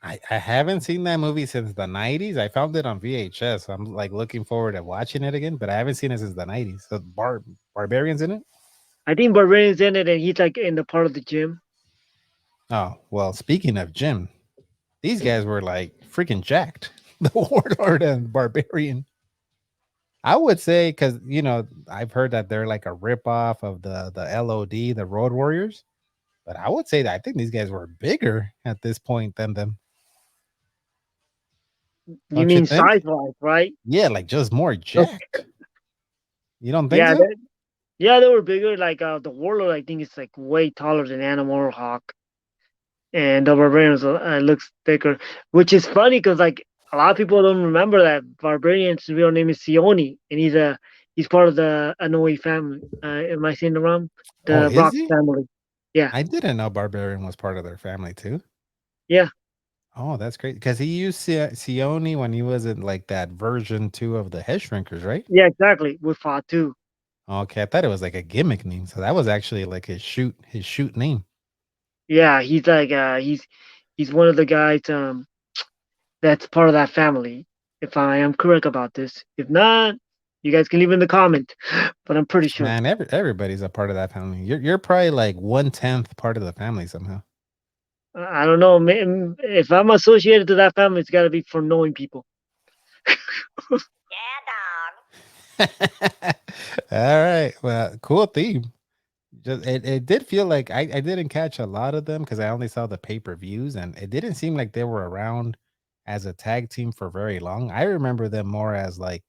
I haven't seen that movie since the 90s. I found it on VHS. So I'm like looking forward to watching it again, but I haven't seen it since the 90s. So Barbarians in it? I think Barbarian's in it and he's like in the part of the gym. Oh, well, speaking of Jim, these guys were like freaking jacked. The Warlord and Barbarian. I would say because I've heard that they're like a ripoff of the LOD, the Road Warriors. But I would say that I think these guys were bigger at this point than them. You Don't you mean think? size-wise, right? Yeah, like just more Okay. jacked. You don't think Yeah, so? yeah, they were bigger. Like the Warlord, I think it's like way taller than Animal or Hawk, and the Barbarian looks thicker, which is funny because like a lot of people don't remember that Barbarian's real name is Sione, and he's part of the Anoa'i family. Am I saying it wrong? Oh, The is Rock he? family. Yeah, I didn't know Barbarian was part of their family too. yeah, Oh, that's great. Because he used Sione when he was in like that version 2 of the Head Shrinkers, right? yeah, exactly. With Fatu. Okay, I thought it was like a gimmick name. So that was actually like his shoot name. Yeah, he's like he's one of the guys that's part of that family. If I am correct about this, if not, you guys can leave in the comment. But I'm pretty sure. Man, everybody's a part of that family. You're probably like 1/10 part of the family somehow. I don't know, man. If I'm associated to that family, it's got to be for knowing people. Yeah, dog. All right. Well, cool theme. Just it did feel like I didn't catch a lot of them because I only saw the pay-per-views and it didn't seem like they were around as a tag team for very long. I remember them more as like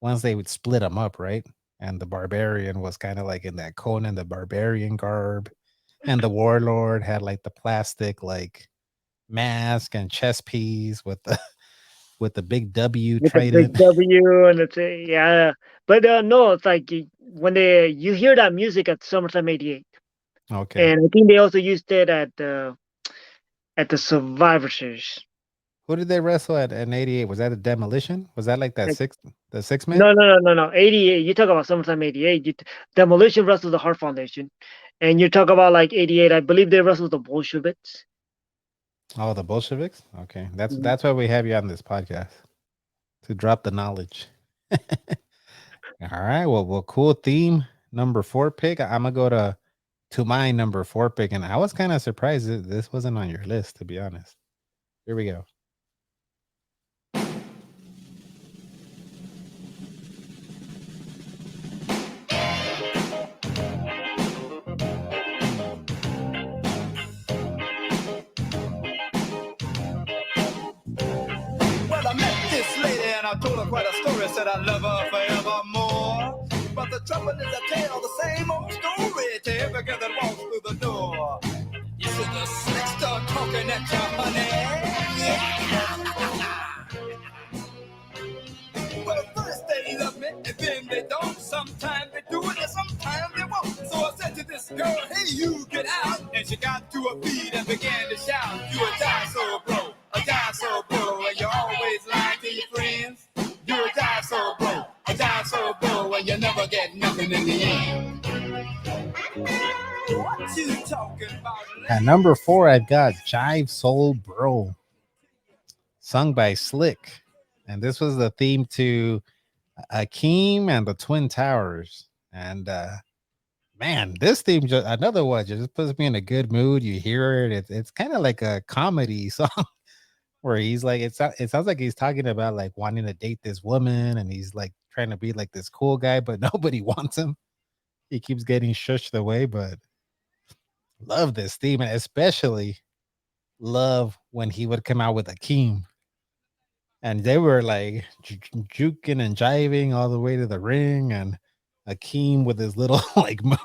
once they would split them up, right? And the Barbarian was kind of like in that Conan the Barbarian garb, and the Warlord had like the plastic like mask and chest piece with the with the big W With a trident. big W and it's yeah. But no, it's like when you hear that music at SummerSlam '88, Okay. and I think they also used it at the Survivor Series. Who did they wrestle at 88? Was that a demolition? Was that like that Like, six man? no. 88. You talk about SummerSlam '88. Demolition wrestled the Hart Foundation, and you talk about like '88. I believe they wrestled the Bolsheviks. Oh, the Bolsheviks? Okay. That's Mhm. that's why we have you on this podcast. To drop the knowledge. All right. Well, cool theme. Number 4 pick. I'm gonna go to my number 4 pick, and I was kind of surprised that this wasn't on your list, to be honest. Here we go. Well, I met this lady and I told her quite a story. Said I love her forevermore. But the trouble is I tell the same old story to every girl that walks through the door. You see the slicks start talking at you, honey. Yeah. Well, first they love me and then they don't. Sometimes they do it and sometimes they won't. So I said to this girl, hey, you get out. And she got to her feet and began to shout, you a die so bro, and you're always lying to your friends. You're a die so bro, A dive so bull where you never get nothing in the end. What you talking about? At number 4, I've got Jive Soul Bro, sung by Slick. And this was the theme to Akeem and the Twin Towers. And man, this theme, another one, just puts me in a good mood. You hear it. It's kind of like a comedy song where he's like, it sounds like he's talking about like wanting to date this woman. And he's like trying to be like this cool guy, but nobody wants him. He keeps getting shushed away, but love this theme. And especially love when he would come out with Akeem. And they were like juking and jiving all the way to the ring, and Akeem with his little like move.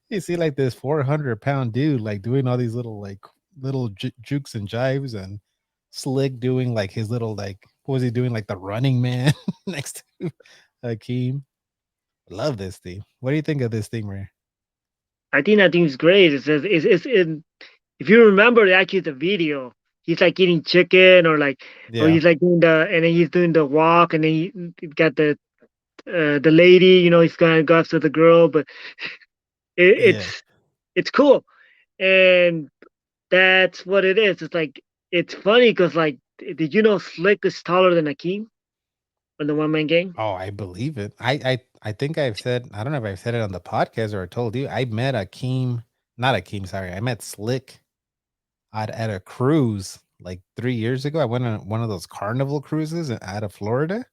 You see like this 400-pound dude like doing all these little jukes and jives, and Slick doing like his little like, what was he doing, like the Running Man next to Akeem. Love this theme. What do you think of this theme, Ray? I think that thing's great. It's in, if you remember actually the video, he's like eating chicken or like, or he's like doing and then he's doing the walk, and then he got the lady, you know, he's gonna go after the girl, but it's cool, and that's what it is. It's like, it's funny because like, did you know Slick is taller than Akeem on the one man gang? Oh, I believe it. I think I've said, I don't know if I've said it on the podcast or I told you, I met Akeem, not Akeem, sorry. I met Slick at a cruise like 3 years ago. I went on one of those carnival cruises out of Florida,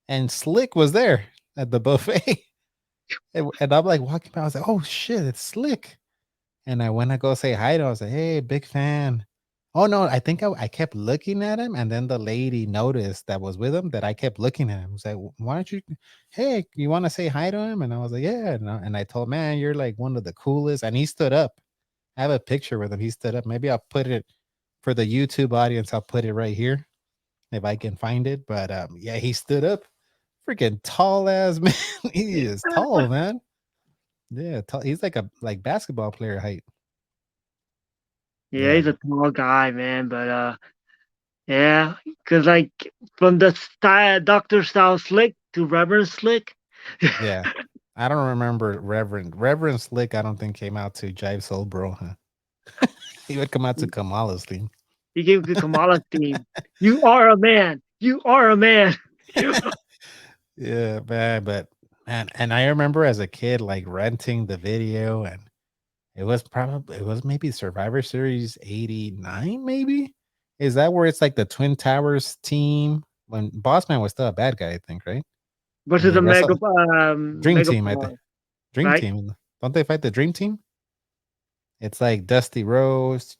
and Slick was there at the buffet. And I'm like walking by, I was like, oh shit, it's Slick. And I went to go say hi to him. I was like, hey, big fan. Oh no, I think I kept looking at him, and then the lady noticed that was with him that I kept looking at him. I was like, why don't you, hey, you want to say hi to him? And I was like, yeah. And I told, man, you're like one of the coolest. And he stood up. I have a picture with him. He stood up. Maybe I'll put it for the YouTube audience. I'll put it right here if I can find it. But yeah, he stood up. Freaking tall ass man. He is tall, man. Yeah, tall. He's like a basketball player height. Yeah, he's a tall guy, man. But yeah, because like from the style, Dr. Style Slick to Reverend Slick. Yeah. I don't remember Reverend Slick. I don't think came out to Jive Soul Bro, huh? He would come out to Kamala's theme. He gave the Kamala theme. You are a man. You are a man. Yeah, man. But man, and I remember as a kid like renting the video, and it was maybe Survivor Series 89, maybe. Is that where it's like the Twin Towers team when Bossman was still a bad guy, I think, right? Versus the Mega Dream Mega Team, I think. Dream Team. Don't they fight the Dream Team? It's like Dusty Rose,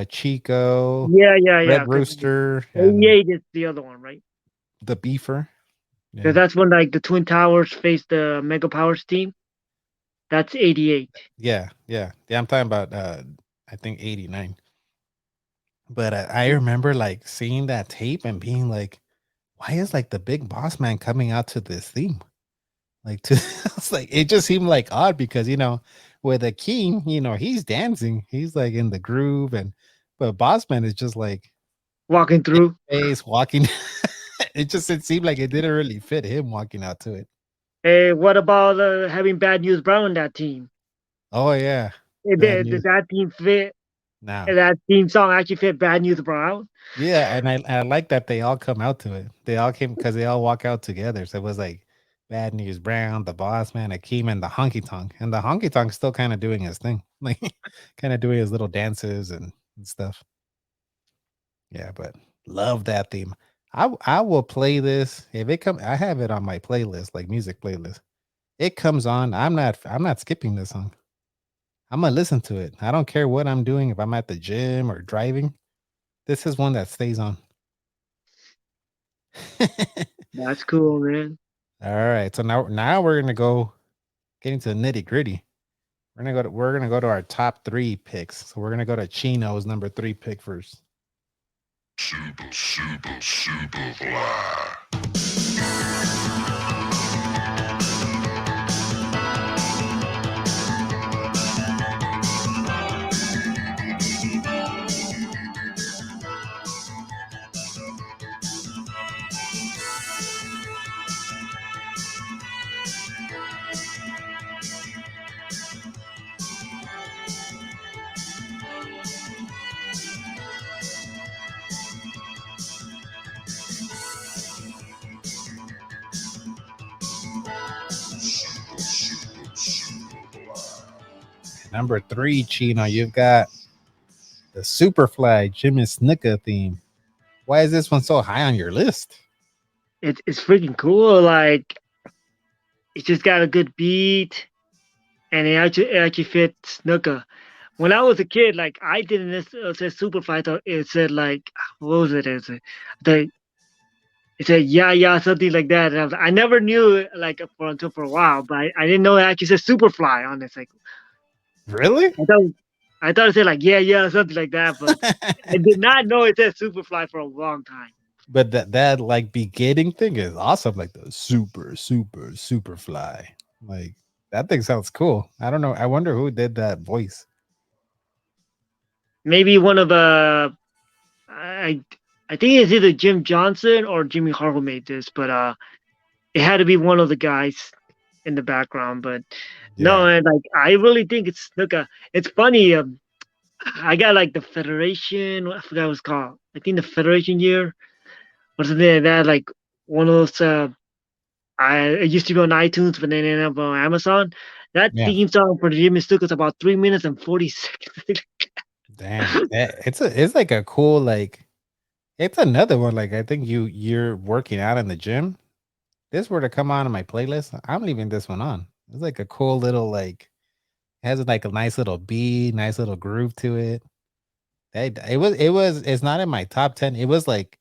Chico, Red Rooster, and 88 is the other one, right? the Beefer. Because that's when like the Twin Towers face the Mega Powers team. That's 88. Yeah. I'm talking about I think 89. But I remember like seeing that tape and being like, why is like the big boss man coming out to this theme? Like it's like, it just seemed like odd because, you know, with Akeem, you know, he's dancing, he's like in the groove, but Bossman is just like walking through walking. It seemed like it didn't really fit him walking out to it. Hey, what about having Bad News Brown on that team? Oh yeah, did that team fit? Now that theme song actually fit Bad News Brown. Yeah, and I like that they all come out to it. They all came because they all walk out together. So it was like Bad News Brown, the Boss Man, Akeem, and the Honky Tonk. And the Honky Tonk's still kind of doing his thing, like kind of doing his little dances and stuff. Yeah, but love that theme. I will play this if it come. I have it on my playlist, like music playlist. It comes on. I'm not skipping this song. I'm gonna listen to it. I don't care what I'm doing. If I'm at the gym or driving, this is one that stays on. That's cool, man. All right. So now we're gonna go get into the nitty gritty. We're gonna go to our top 3 picks. So we're gonna go to Chino's number 3 pick first. Super fly. Number 3, Chino, you've got the Superfly Jimmy Snuka theme. Why is this one so high on your list? It's freaking cool. Like it's just got a good beat, and it actually fits Snuka. When I was a kid, like I didn't say Superfly. I thought it said like what was it? The it said yeah yeah something like that. And I never knew like for a while, but I didn't know it actually said Superfly on it. Like Really? I thought I thought it said like yeah yeah something like that, but I did not know it said Superfly for a long time. But that like beginning thing is awesome. Like the super fly. Like that thing sounds cool. I don't know. I wonder who did that voice. Maybe one of I I think it's either Jim Johnson or Jimmy Hart who made this, but it had to be one of the guys in the background. But no, Yeah. and like I really think it's Snuka. It's funny. I got like the Federation. I forgot what it's called. I think the Federation year or something like that. Like one of those. It used to be on iTunes, but then ended up on Amazon. That Yeah. theme song for Jimmy Snuka is about 3 minutes and 40 seconds. Damn. It's like a cool like it's another one. Like I think you're working out in the gym. This were to come on my playlist. I'm leaving this one on. It's like a cool little like has like a nice little beat, nice little groove to it. It's not in my top 10. It was like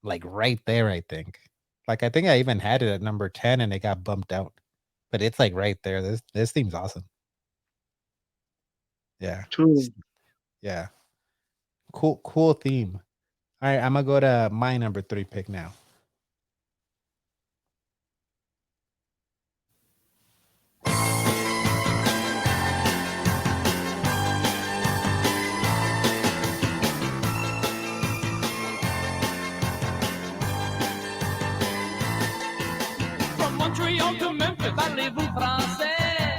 right there, I think. Like I think I even had it at number 10 and it got bumped out. But it's like right there. This theme's awesome. Yeah. True. Yeah. Cool theme. All right, I'm gonna go to my number 3 pick now. From Montreal to Memphis, parlez-vous français?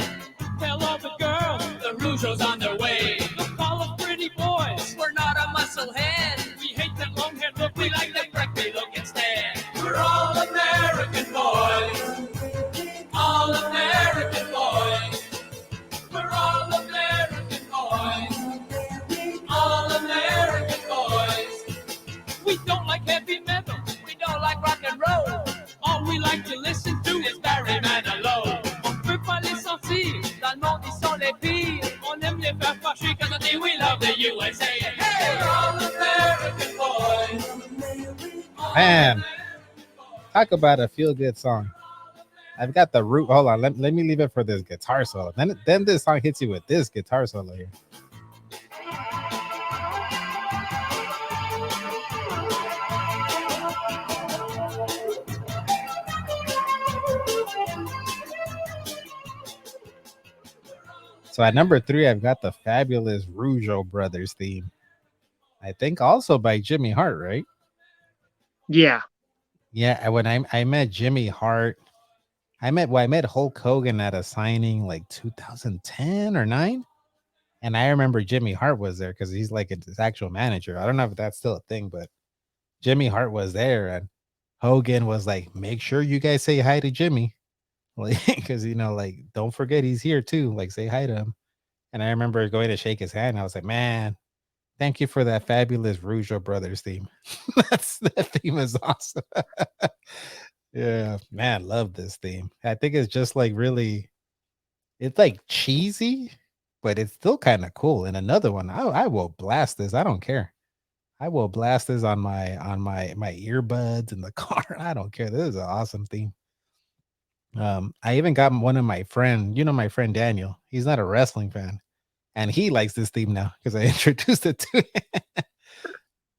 Tell all the girls the Rougeau's on their way. Look, call us pretty boys. We're not a musclehead. We hate that long-haired look. We like that freckly look instead. We're all American boys. All American boys. We're all American boys. All American boys. We don't like heavy metal. We don't like rock and roll. All we like to listen to is Barry Manilow. On peut pas les sentir, dans le monde ils sont les pires. On aime les faire fâcher quand on dit we love the USA. Hey, we're all American boys. Man, talk about a feel good song. I've got the root. Hold on, let me leave it for this guitar solo. Then this song hits you with this guitar solo here. So at number 3, I've got the fabulous Rougeau Brothers theme. I think also by Jimmy Hart, right? Yeah. Yeah, when I met Jimmy Hart, I met Hulk Hogan at a signing like 2010 or 9. And I remember Jimmy Hart was there because he's like his actual manager. I don't know if that's still a thing, but Jimmy Hart was there and Hogan was like, make sure you guys say hi to Jimmy. Like, because like, don't forget he's here too. Like, say hi to him. And I remember going to shake his hand. I was like, man, thank you for that fabulous Rougeau Brothers theme. That theme is awesome. Yeah, man, love this theme. I think it's just like really, it's like cheesy, but it's still kind of cool. And another one, I will blast this. I don't care. I will blast this on my earbuds in the car. I don't care. This is an awesome theme. I even got one of my friend, my friend Daniel. He's not a wrestling fan, and he likes this theme now because I introduced it to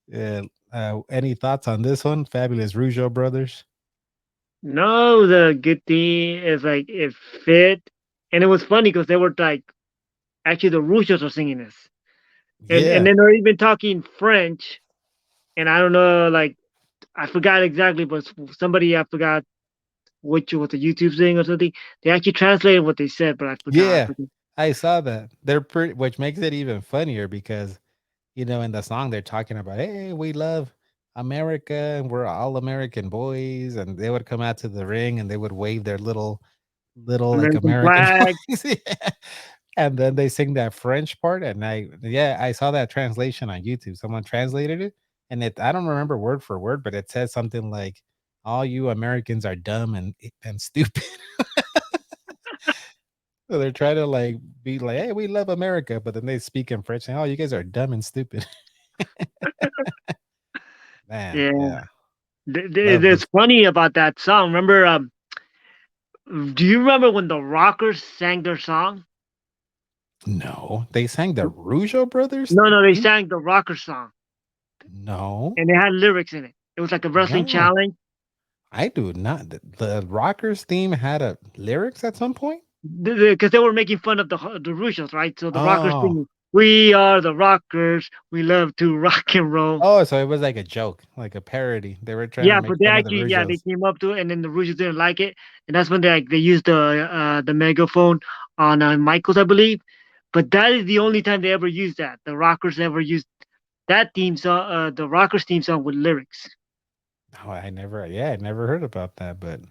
him. Yeah. Any thoughts on this one? Fabulous Rougeau Brothers. No, the good thing is like it fit, and it was funny because they were like, actually the Rougeaus are singing this, and Yeah. then they're even talking French, and I don't know, like I forgot exactly, but somebody I forgot which was a YouTube thing or something. They actually translated what they said, but I forgot. Yeah, I saw that. They're pretty, which makes it even funnier because, in the song they're talking about, hey, we love America and we're all American boys, and they would come out to the ring and they would wave their little like American American flag. flags. Yeah. And then they sing that French part, and I saw that translation on YouTube. Someone translated it, and I don't remember word for word, but it said something like, "All you Americans are dumb and stupid." So they're trying to like be like, "Hey, we love America," but then they speak in French, and "Oh, you guys are dumb and stupid." Man, Yeah. yeah, love It's this. funny about that song. Remember, do you remember when the Rockers sang their song? No, they sang the Rougeau Brothers No, they theme? sang the Rocker song, No, and it had lyrics in it. It was like a wrestling no, challenge. I do not. The Rockers theme had a lyrics at some point. Because they were making fun of the Russos, right? So the Rockers Oh, singing, "We are the Rockers. We love to rock and roll." oh, so it was like a joke, like a parody. They were trying to Yeah, make but they fun of the actually, yeah, they Rougeaus. came up to it, and then the Russos didn't like it, and that's when they used the megaphone on Michaels, I believe. But that is the only time they ever used that. The Rockers ever used that theme song, the Rockers theme song with lyrics. Oh, I never heard about that, but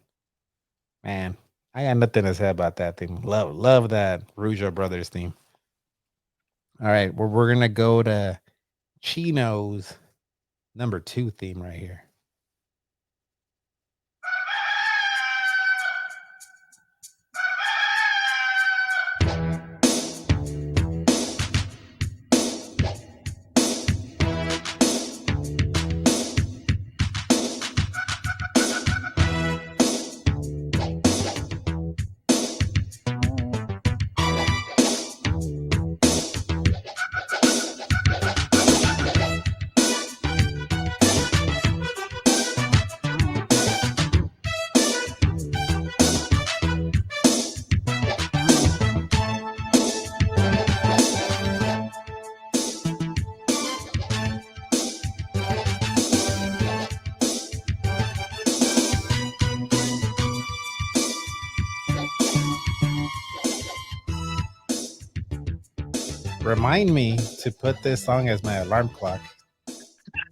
man, I got nothing to say about that theme. Love that Rougeau Brothers theme. All right, we're gonna go to Chino's number 2 theme right here. Remind me to put this song as my alarm clock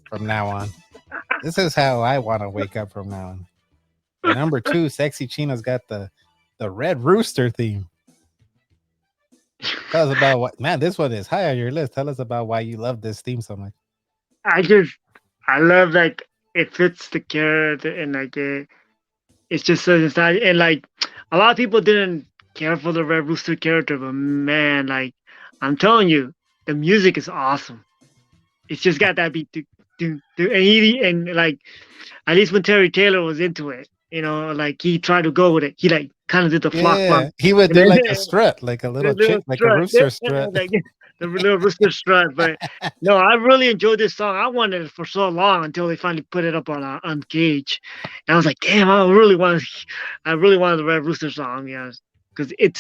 from now on. This is how I want to wake up from now on. At number 2, Sexy Chino's got the Red Rooster theme. Tell us about what, man, this one is high on your list. Tell us about why you love this theme so much. I love like it fits the character, and like it's just so inside, and like a lot of people didn't care for the Red Rooster character, but man, like I'm telling you, the music is awesome. It's just got that beat, and like at least when Terry Taylor was into it, like he tried to go with it. He like kind of did the flock flock, Yeah, he would and do then like a strut, like a the little chick, little like a strut, rooster strut. like the little rooster strut. But no, I really enjoyed this song. I wanted it for so long until they finally put it up on Gauge, and I was like, damn, I really wanted the Red Rooster song, yeah, because it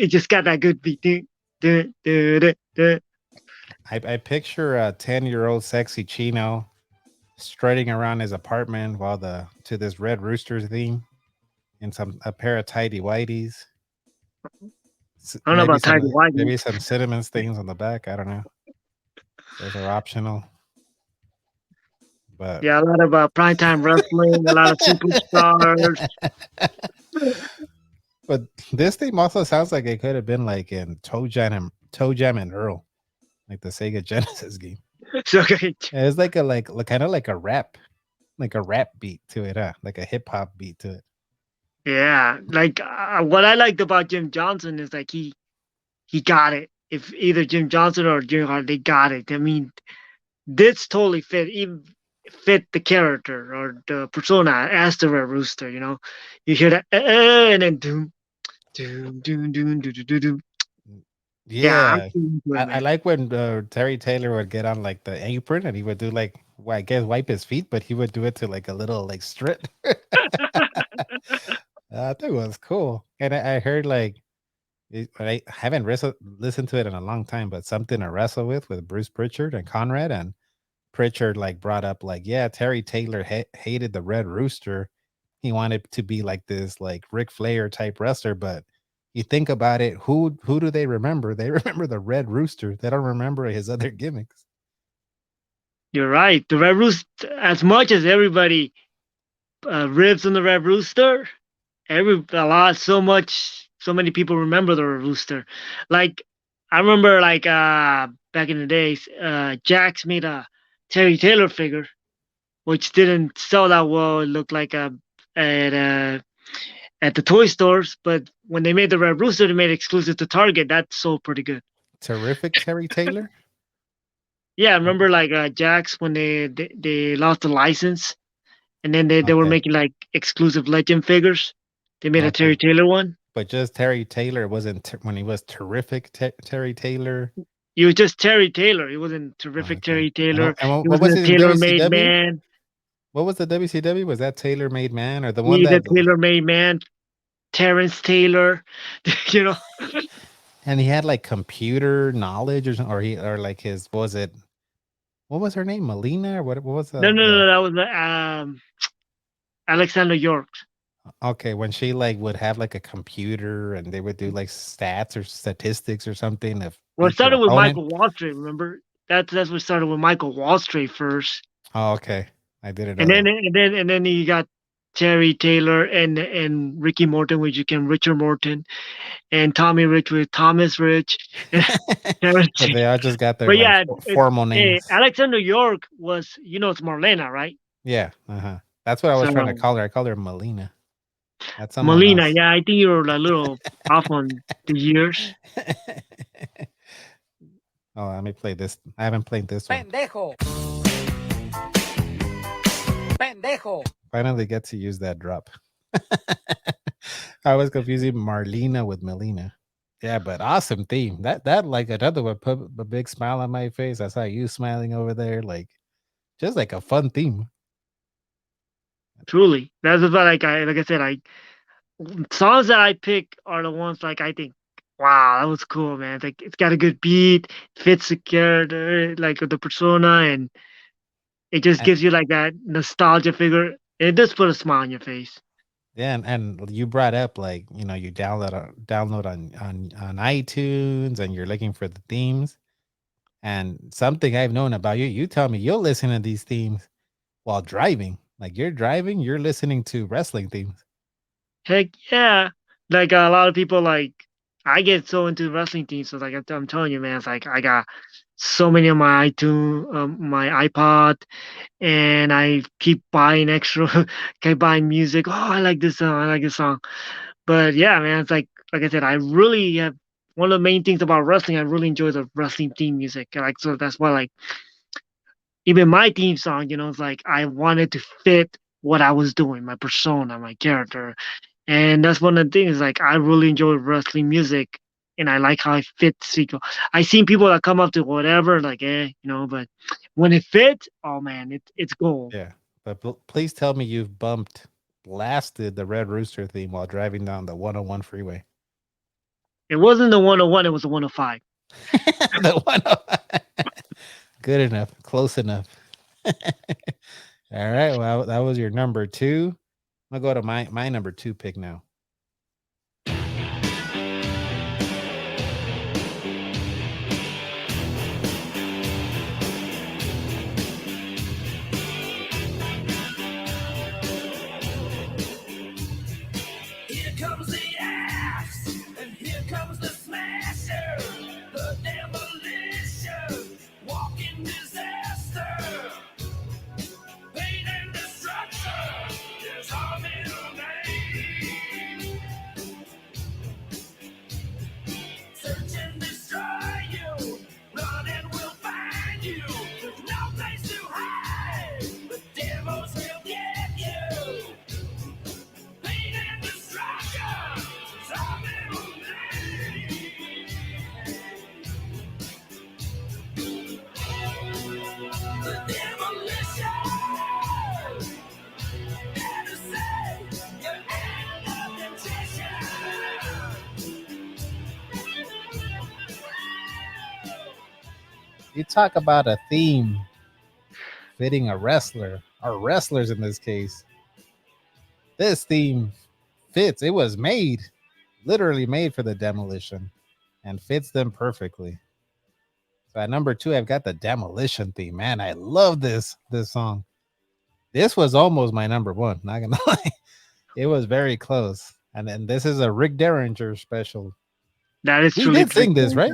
just got that good beat. Dun, dun, dun, dun. I picture a 10-year-old Sexy Chino strutting around his apartment to this Red Roosters theme in a pair of tidy whities. I don't know about Tiger White. Maybe some cinnamon stains on the back. I don't know. Those are optional. But Yeah, a lot of primetime wrestling, a lot of superstars. but this theme also sounds like it could have been like in Toe Jam and Earl, like the Sega Genesis game. So okay, Yeah, it's like kind of like a rap beat to it, huh? Like a hip hop beat to it. yeah, like what I liked about Jim Johnson is like he got it. If either Jim Johnson or Jim Hart, they got it. I mean, this totally fit the character or the persona as the Red Rooster. You hear that, and then doom, doom, doom, doom, doom, doom, doom. Yeah, Yeah, I man. like when Terry Taylor would get on like the apron and he would do like, well, I guess wipe his feet, but he would do it to like a little like strut. I think it was cool, and I heard like I haven't listened to it in a long time, but something to wrestle with Bruce Pritchard and Conrad, and Pritchard like brought up like, yeah, Terry Taylor hated the Red Rooster. He wanted to be like this like Ric Flair type wrestler, but you think about it, who do they remember? They remember the Red Rooster. They don't remember his other gimmicks. You're right. The Red Rooster, as much as everybody ribs on the Red Rooster, so much so many people remember the Red Rooster. Like I remember, like back in the days, Jax made a Terry Taylor figure, which didn't sell that well. It looked like at uh, at the toy stores, but when they made the Red Rooster, they made it exclusive to Target. That sold pretty good. Terrific Terry Taylor. Yeah, I remember like Jax when they lost the license, and then they were Okay. making like exclusive Legend figures. They made a Okay. Terry Taylor one. But just Terry Taylor wasn't when he was terrific Terry Taylor. He was just Terry Taylor. He wasn't terrific Okay. Terry Taylor. And He what wasn't was a it in tailor-made WCW? man. What was the WCW? Was that Tailor Made Man or the one He's a that? tailor-made man. Terrence Taylor. you know. And he had like computer knowledge or something, or like his was it? What was her name? Melina or what was No, no, no. That was Alexander York. okay, when she like would have like a computer and they would do like stats or statistics or something of Well, it each started with opponent. Michael Wall Street. Remember? That's what started with Michael Wall Street first. Oh, okay. I didn't know. And then you got Terry Taylor and Ricky Morton, which you can Richard Morton, and Tommy Rich with Thomas Rich. But they all just got their But like yeah, formal names. Alexander York was, it's Marlena, right? Yeah, that's what I was trying to So call her. I called her Melina. That's someone Molina, else. yeah, I think you're a little off on the years. Oh, let me play this. I haven't played this one. Pendejo. Pendejo. Finally get to use that drop. I was confusing Marlena with Melina. Yeah, but awesome theme. That like another one put a big smile on my face. I saw you smiling over there, like just like a fun theme. Truly, that's what like I said, songs that I pick are the ones like I think, wow, that was cool, man. It's like it's got a good beat, fits the character, like the persona, and it just And, gives you like that nostalgia figure. It does put a smile on your face. yeah, and you brought up like you download on iTunes and you're looking for the themes. And something I've known about you, you tell me you'll listen to these themes while driving. Like you're driving, you're listening to wrestling themes. Heck yeah! Like a lot of people, like I get so into wrestling teams. So like I'm telling you, man, it's like I got so many on my iTunes, my iPod, and I keep buying extra, keep buying music. Oh, I like this song. I like this song. But yeah, man, it's like I said, I really have one of the main things about wrestling. I really enjoy the wrestling theme music. Like so, that's why like even my theme song, it's like I wanted to fit what I was doing, my persona, my character, and that's one of the things. Like I really enjoy wrestling music, and I like how it fits. I seen people that come up to whatever, like but when it fits, oh man, it's gold. Yeah. But please tell me you've blasted the Red Rooster theme while driving down the 101 freeway. It wasn't the 101, it was the 105. The 101. Good enough. Close enough. All right. Well, that was your number 2. I'm gonna go to my number 2 pick now. Here comes the axe, and here comes the smasher, the demolition, walking disaster, pain and destruction is our middle name. Search and destroy you, run and we'll find you. There's no place to hide, the devils will get you. Pain and destruction is our middle name. The demolition. There to say your end of nutrition. You talk about a theme fitting a wrestler, or wrestlers in this case. This theme fits. It was literally made for the demolition, and fits them perfectly. So at number 2, I've got the demolition theme. Man, I love this song. This was almost my number 1. Not gonna lie, it was very close. And then this is a Rick Derringer special. That is He truly. did sing this, right?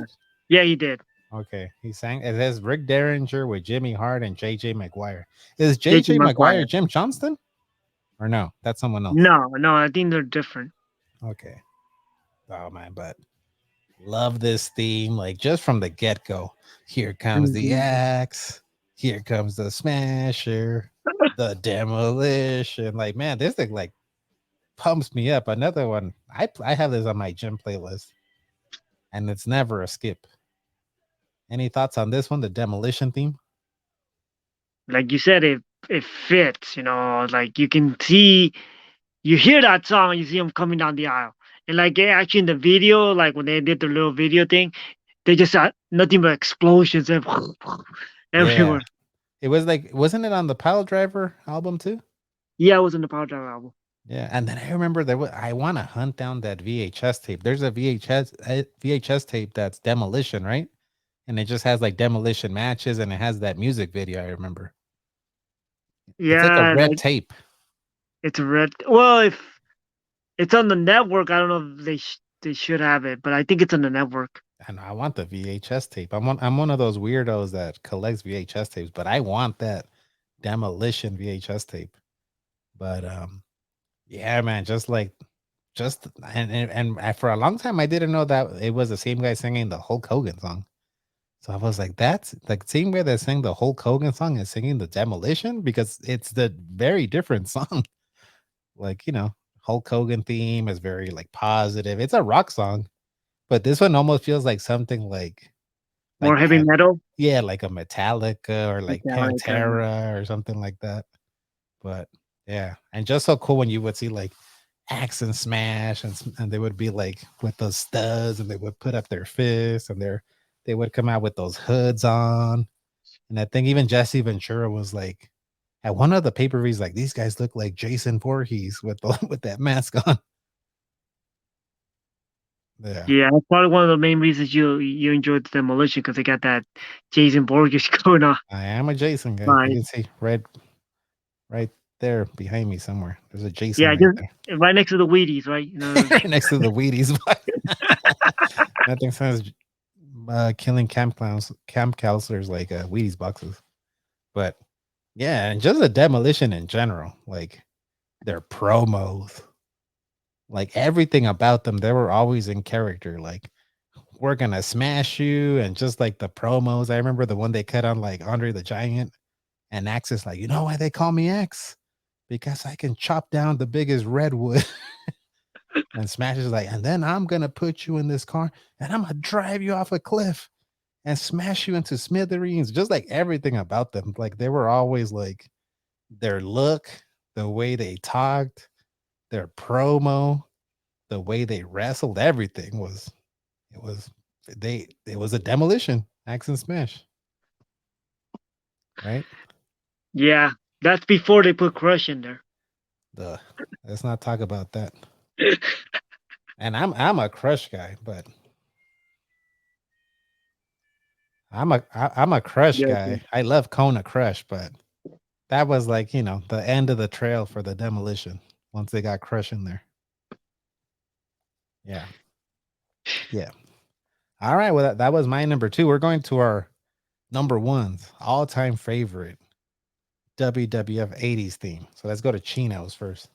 Yeah, he did. Okay, he sang. It says Rick Derringer with Jimmy Hart and JJ McGuire. Is J.J. JJ McGuire McGuire. Jim Johnston? Or no? That's someone else. No, I think they're different. Okay. Oh man, but love this theme, like just from the get-go. Here comes the axe, here comes the smasher, the demolition. Like, man, this thing like pumps me up. Another one. I have this on my gym playlist, and it's never a skip. Any thoughts on this one, the demolition theme? Like you said, it fits. Like you can see, you hear that song, you see him coming down the aisle, and like actually in the video, like when they did the little video thing, they just had nothing but explosions and everywhere. Yeah. It was like, wasn't it on the Pile Driver album too? Yeah, it was in the Power Drive album. Yeah, and then I remember I want to hunt down that VHS tape. There's a VHS tape that's Demolition, right? And it just has like Demolition matches, and it has that music video. I remember. It's like a Yeah, red like tape. it's a red. Well, if it's on the network, I don't know if they should have it, but I think it's on the network. And I want the VHS tape. I'm one of those weirdos that collects VHS tapes, but I want that Demolition VHS tape. But yeah, man, and for a long time I didn't know that it was the same guy singing the Hulk Hogan song. So I was like, that's the same way that sang the Hulk Hogan song is singing the Demolition, because it's the very different song. Like, Hulk Hogan theme is very like positive. It's a rock song, but this one almost feels like something like More heavy metal. yeah, like a Metallica or like Metallica. Pantera or something like that. But yeah, and just so cool when you would see like Axe and Smash, and they would be like with those studs, and they would put up their fists, and they would come out with those hoods on. And I think even Jesse Ventura was like at one of the pay-per-views, like, these guys look like Jason Voorhees with with that mask on. Yeah, that's probably one of the main reasons you enjoyed the Demolition, because they got that Jason Voorhees going on. I am a Jason guy. Right. You can see right there behind me somewhere. There's a Jason Yeah, right just there. right next to the Wheaties, right? Right next to the Wheaties. Nothing sounds killing camp counselors like Wheaties boxes. But yeah, and just a Demolition in general, like their promos, like everything about them, they were always in character. Like, we're gonna smash you, and just like the promos, I remember the one they cut on like Andre the Giant, and Axe is like, you know why they call me Axe? Because I can chop down the biggest redwood. And Smash is like, and then I'm gonna put you in this car, and I'm gonna drive you off a cliff and smash you into smithereens. Just like everything about them, like they were always like their look, the way they talked, their promo, the way they wrestled, everything was it was a Demolition, Axe and Smash. Right? Yeah, that's before they put Crush in there. Let's not talk about that. And I'm a Crush guy, but I'm a Crush guy. I love Kona Crush, but that was like, the end of the trail for the Demolition once they got Crush in there. Yeah. Yeah. All right. Well, that was my number 2. We're going to our number 1's all-time favorite WWF 80's theme. So let's go to Chino's first.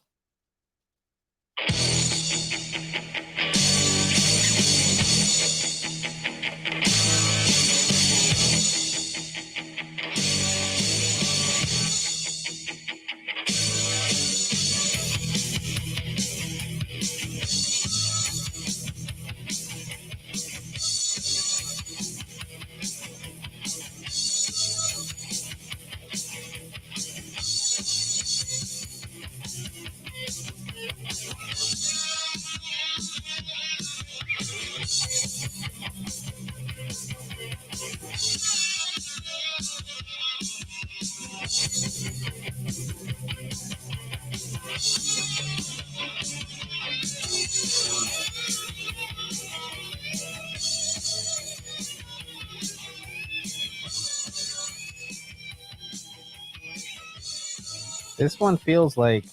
This one feels like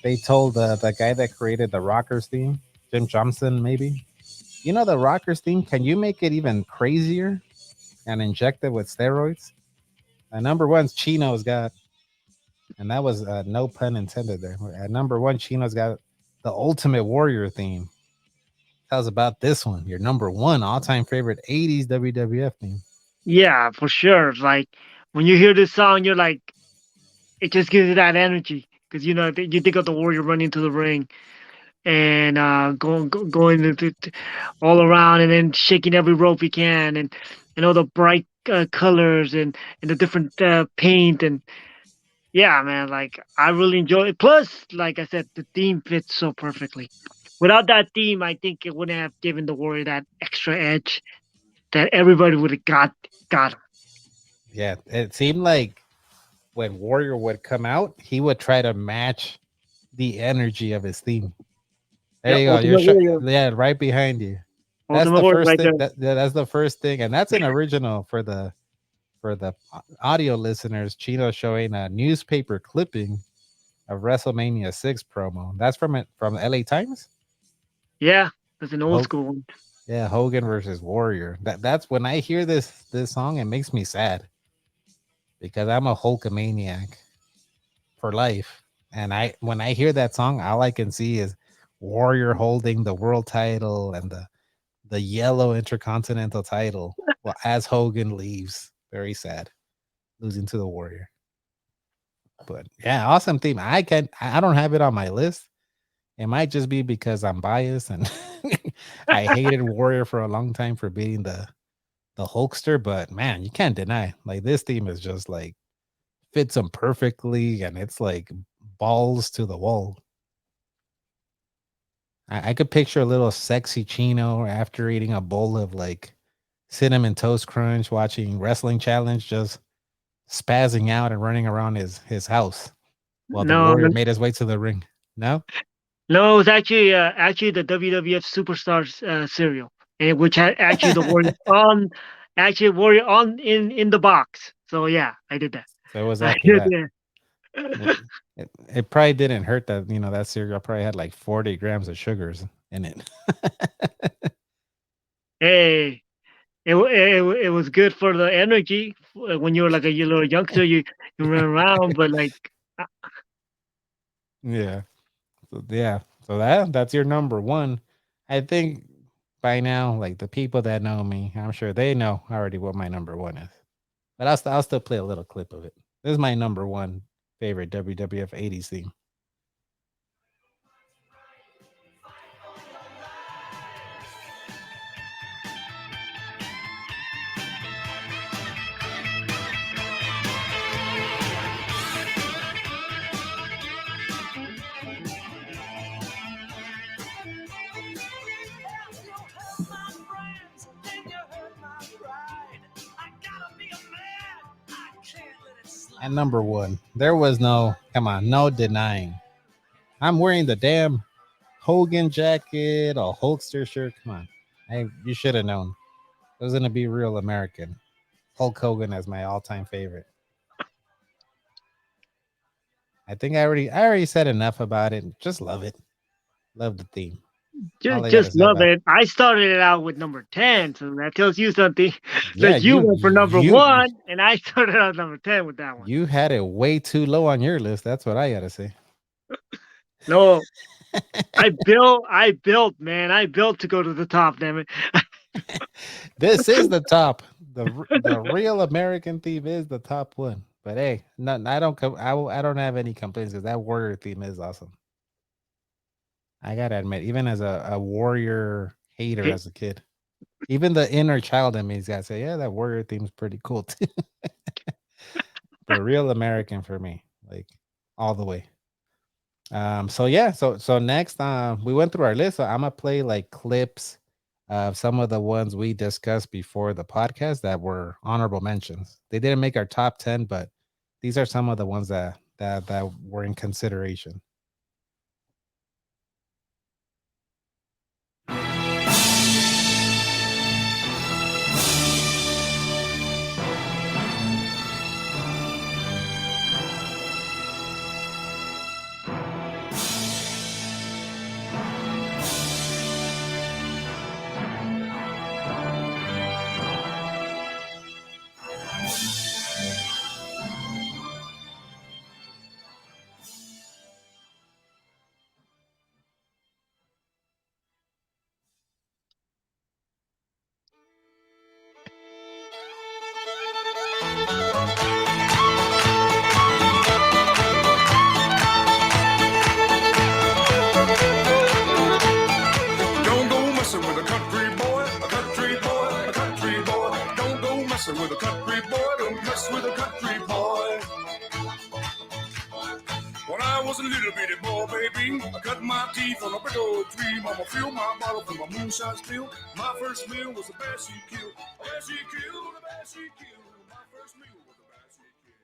they told the guy that created the Rockers theme, Jim Johnson, maybe. You know the Rockers theme? Can you make it even crazier and inject it with steroids? Number one's Chino's got, and that was no pun intended there. At number one, Chino's got the Ultimate Warrior theme. Tell us about this one, your number one all time favorite 80s WWF theme. Yeah, for sure. Like when you hear this song, you're like, it just gives you that energy because you know you think of the Warrior running to the ring and going all around and then shaking every rope he can and all the bright colors and the different paint and yeah, man, like I really enjoy it. Plus, like I said, the theme fits so perfectly. Without that theme, I think it wouldn't have given the Warrior that extra edge that everybody would have got him. Yeah, it seemed like when Warrior would come out, he would try to match the energy of his theme. There Yeah, you go. Ultimate Warrior. Yeah, right behind you. That's Ultimate the Warrior first right thing. there. That's the first thing, and that's an original for the audio listeners. Chino showing a newspaper clipping of WrestleMania 6 promo. That's from LA Times. Yeah, that's an old Ho- school one. yeah, Hogan versus Warrior. That's when I hear this song, it makes me sad because I'm a Hulkamaniac for life. And when I hear that song, all I can see is Warrior holding the world title and the yellow intercontinental title. Well, as Hogan leaves, very sad, losing to the Warrior. But yeah, awesome theme. I don't have it on my list. It might just be because I'm biased and I hated Warrior for a long time for beating the Hulkster. But man, you can't deny like this theme is just like fits him perfectly, and it's like balls to the wall. I could picture a little sexy Chino after eating a bowl of like cinnamon toast crunch, watching Wrestling Challenge, just spazzing out and running around his house while the No, Warrior made his way to the ring. No, no, it was actually the WWF Superstars cereal, and which had actually the Warrior on, actually Warrior on in the box. So yeah, I did that. so it was I after did that. that. It probably didn't hurt that that cereal probably had like 40 grams of sugars in it. Hey, it was good for the energy when you were like a little youngster. You run around, but like uh, Yeah. So that's your number one. I think by now, like the people that know me, I'm sure they know already what my number one is. But I'll still play a little clip of it. This is my number one favorite WWF 80s theme. And number one, there was no, come on, no denying. I'm wearing the damn Hogan jacket or Hulkster shirt. Come on. You should have known. It was going to be real American. Hulk Hogan as my all-time favorite. I think I already said enough about it. Just love it. Love the theme. just love it. I started it out with number 10, so that tells you something. Yeah, That you went for number one, and I started out number 10 with that one. You had it way too low on your list. That's what I gotta say. No, I built, man. I built to go to the top. Damn it. This is the top. The real American theme is the top one. But hey, I don't have any complaints because that Warrior theme is awesome. I gotta admit, even as a Warrior hater as a kid, even the inner child in me's gotta say, yeah, that Warrior theme is pretty cool too. But real American for me, like all the way. So yeah, so next we went through our list. So I'm gonna play like clips of some of the ones we discussed before the podcast that were honorable mentions. They didn't make our top 10, but these are some of the ones that were in consideration. my teeth on a big old tree. Mama filled my bottle from my moonshine spill. My first meal was the best she killed. Best she killed, the best she killed. My first meal was the best she killed.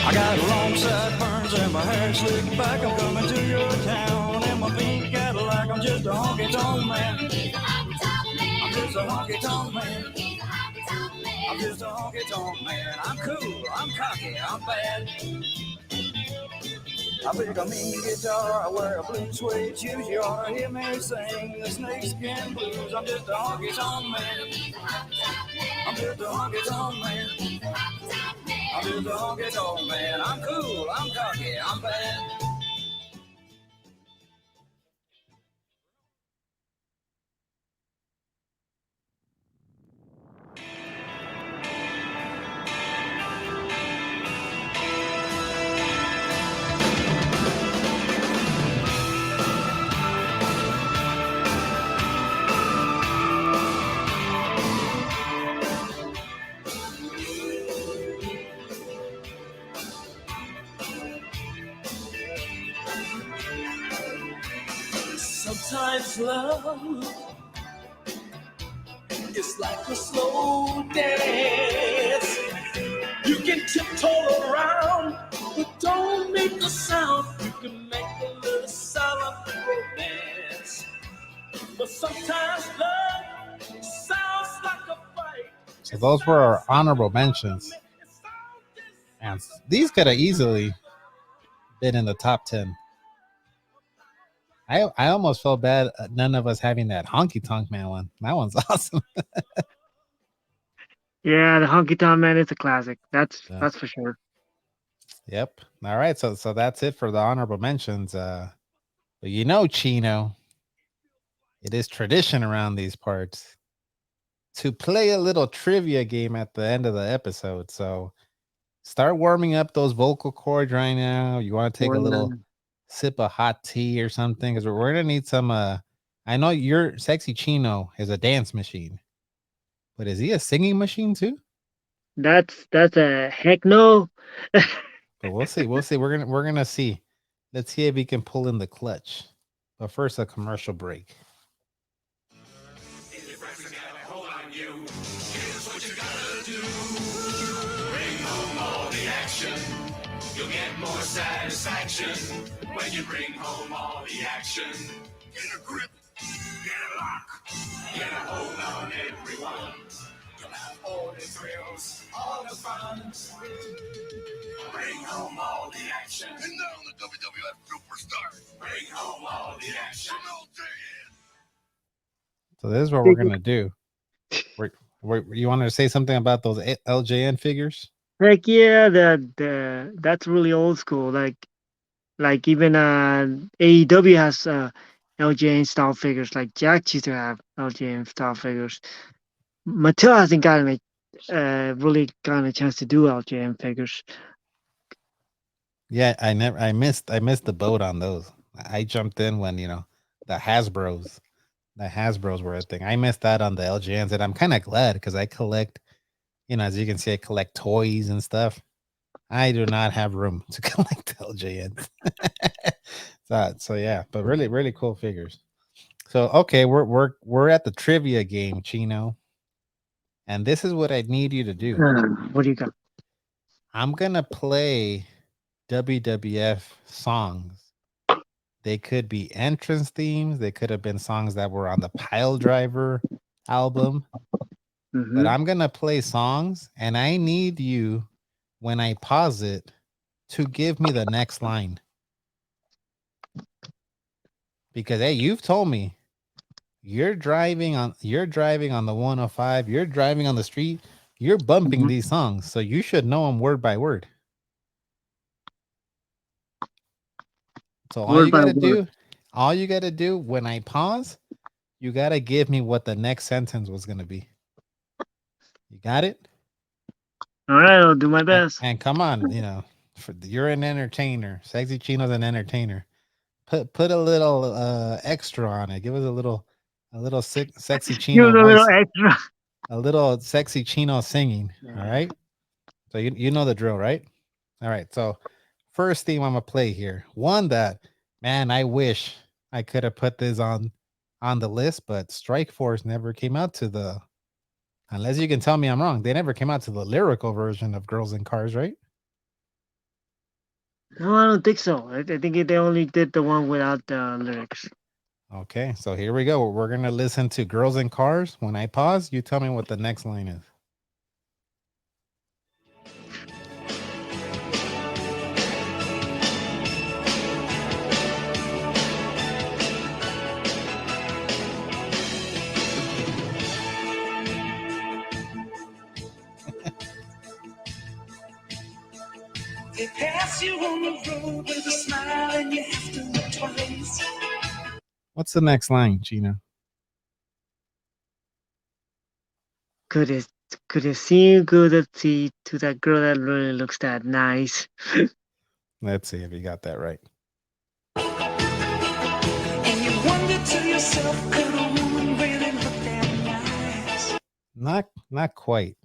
I got long sideburns and my hair slicked back. I'm coming to your town in my pink Cadillac. I'm just a honky tonk man. I'm just a honky tonk man. I'm just a honky tonk man. I'm cool, I'm cocky, I'm bad. I pick a mean guitar, I wear a blue suede shoes. You ought to hear me sing the snakeskin blues. I'm just a honky tonk man. I'm just a honky tonk man. I'm just a honky tonk man. I'm cool, I'm cocky, I'm bad. Sometimes love is like a slow dance. You can tiptoe around, but don't make a sound. You can make a little silent romance. But sometimes love sounds like a fight. So those were our honorable mentions. And these could have easily been in the top 10. I almost felt bad none of us having that Honky Tonk Man one. That one's awesome. Yeah, the Honky Tonk Man is a classic. That's for sure. Yep. All right. So that's it for the honorable mentions. But you know, Chino, it is tradition around these parts to play a little trivia game at the end of the episode. So start warming up those vocal cords right now. You want to take a little sip of hot tea or something, because we're gonna need some. I know your Sexy Chino is a dance machine, but is he a singing machine too? That's a heck no. But we'll see. We'll see. We're gonna see. Let's see if he can pull in the clutch. But first, a commercial break. You'll get more satisfaction when you bring home all the action. Get a grip. Get a lock. Get a hold on, everyone. You'll have all the thrills, all the fun. Bring home all the action. And now the WWF superstar. Bring home all the action. So this is what we're gonna do. You wanted to say something about those LJN figures? Heck yeah, that's really old school. Like even AEW has LJN style figures. Like Jack used to have LJN style figures. Mattel hasn't gotten really gotten a chance to do LJN figures. Yeah, I missed the boat on those. I jumped in when the Hasbros were a thing. I missed out on the LJNs, and I'm kind of glad because I collect, as you can see, I collect toys and stuff. I do not have room to collect LJNs. so yeah, but really, really cool figures. So okay, we're at the trivia game, Chino. And this is what I need you to do. What do you got? I'm gonna play WWF songs. They could be entrance themes. They could have been songs that were on the Pile Driver album. But I'm gonna play songs, and I need you, when I pause it, to give me the next line. Because hey, you've told me you're driving on the 105, you're driving on the street, you're bumping these songs, so you should know them word by word. So all you gotta do when I pause, you gotta give me what the next sentence was gonna be. You got it? All right, I'll do my best. And come on, you're an entertainer. Sexy Chino's an entertainer. Put a little extra on it. Give us a little sexy Chino Give it a voice. little extra. A little sexy Chino singing. Yeah. All right. So you know the drill, right? All right. So first theme I'm gonna play here. One that, man, I wish I could have put this on the list, but Strike Force never came out to the, unless you can tell me I'm wrong, they never came out to the lyrical version of Girls in Cars, right? No, I don't think so. I think they only did the one without the lyrics. Okay, so here we go. We're gonna listen to Girls in Cars. When I pause, you tell me what the next line is. They pass you on the road with a smile and you have to look twice. What's the next line, Chino? Could it seem good to see to that girl that really looks that nice? Let's see if you got that right. And you wonder to yourself, could a woman really look that nice? Not quite.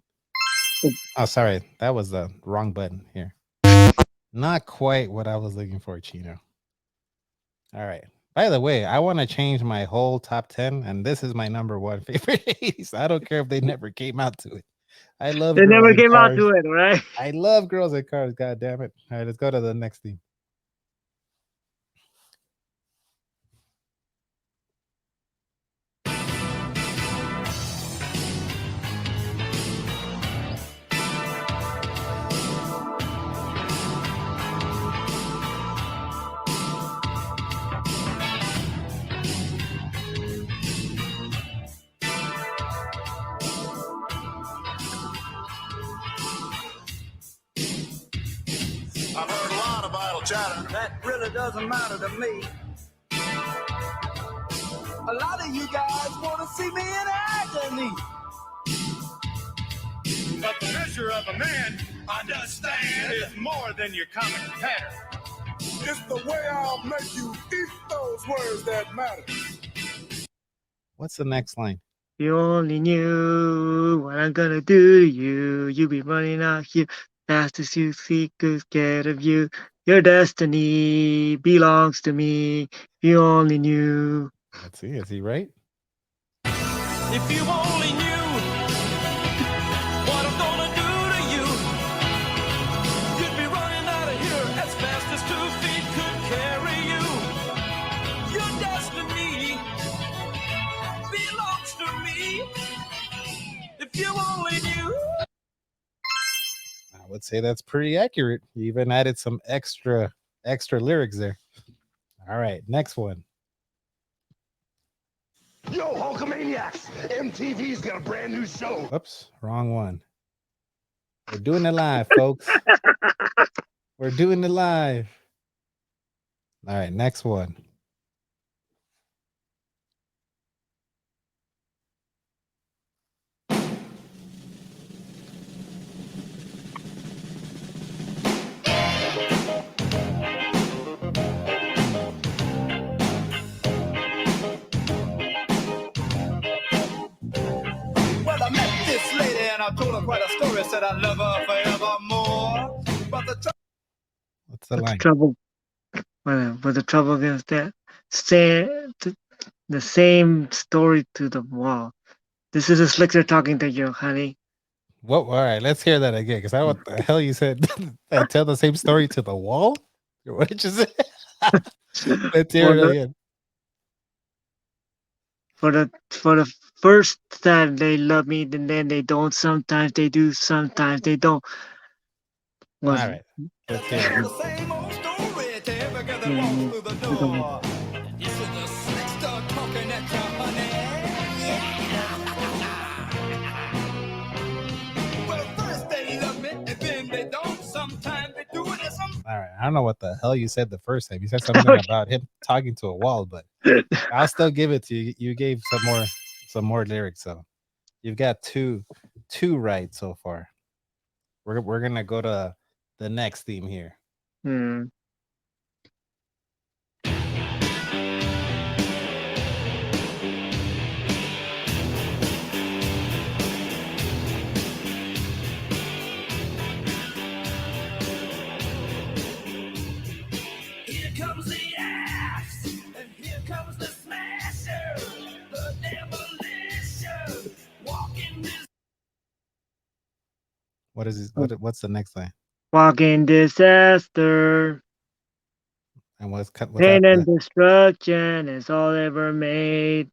Oh, sorry. That was the wrong button here. Not quite what I was looking for, Chino. All right. By the way, I want to change my whole top 10, and this is my number one favorite 80s. I don't care if they never came out to it. I love They Girls never in came out Cars. to it, right? I love Girls in Cars. God damn it. All right, let's go to the next theme. I've heard a lot of idle chatter. That really doesn't matter to me. A lot of you guys want to see me in agony. But the measure of a man, understand, is more than your common pattern. It's the way I'll make you eat those words that matter. What's the next line? You only knew what I'm gonna do to you. You be running out here fast as you see, good scared of you. Your destiny belongs to me. You only knew. Let's see. Is he right? If you only knew what I'm gonna do to you, you'd be running out of here as fast as 2 feet could carry you. Your destiny If you only knew. I would say that's pretty accurate. You even added some extra lyrics there. All right, next one. Yo, Hulkamaniacs! MTV's got a brand new show. Whoops, wrong one. We're doing it live, folks. We're doing it live. All right, next one. Well, I met this lady and I told her quite a story. Said I love her forevermore. But the What's the What's the line? trouble? But the trouble is that the same story to the wall. This is a slicker talking to you, honey. What? All right, let's hear that again. Because I what the hell you said? I tell the same story to the wall. What did you say? Let's hear it again. For the first time they love me, and then they don't. Sometimes they do, sometimes they don't. All right, let's hear it. the same old story to every girl that walks through the door. This is the slickster talking at you, honey. Well, first they love me, and then they don't. Sometimes they do it, and some. All right, I don't know what the hell you said the first time. You said something about him talking to a wall, but I'll still give it to you. You gave some more lyrics, so you've got two right so far. We're gonna go to the next theme here. Here comes the axe, and here comes the smasher, the demolition, walking this. What is this? What's the next line? Walking disaster, And what's pain and after that? destruction is all ever made.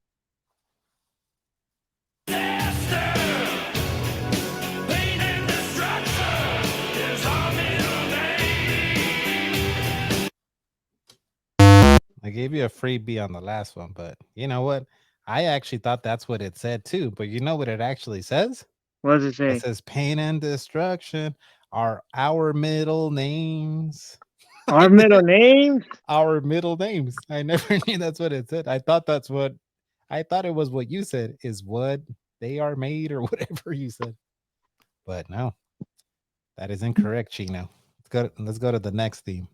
I gave you a freebie on the last one, but you know what? I actually thought that's what it said too. But you know what it actually says? What does it say? It says pain and destruction are our middle names. Our middle names? Our middle names. I never knew that's what it said. I thought it was what you said is what they are made or whatever you said. But no, that is incorrect, Chino. Let's go to the next theme.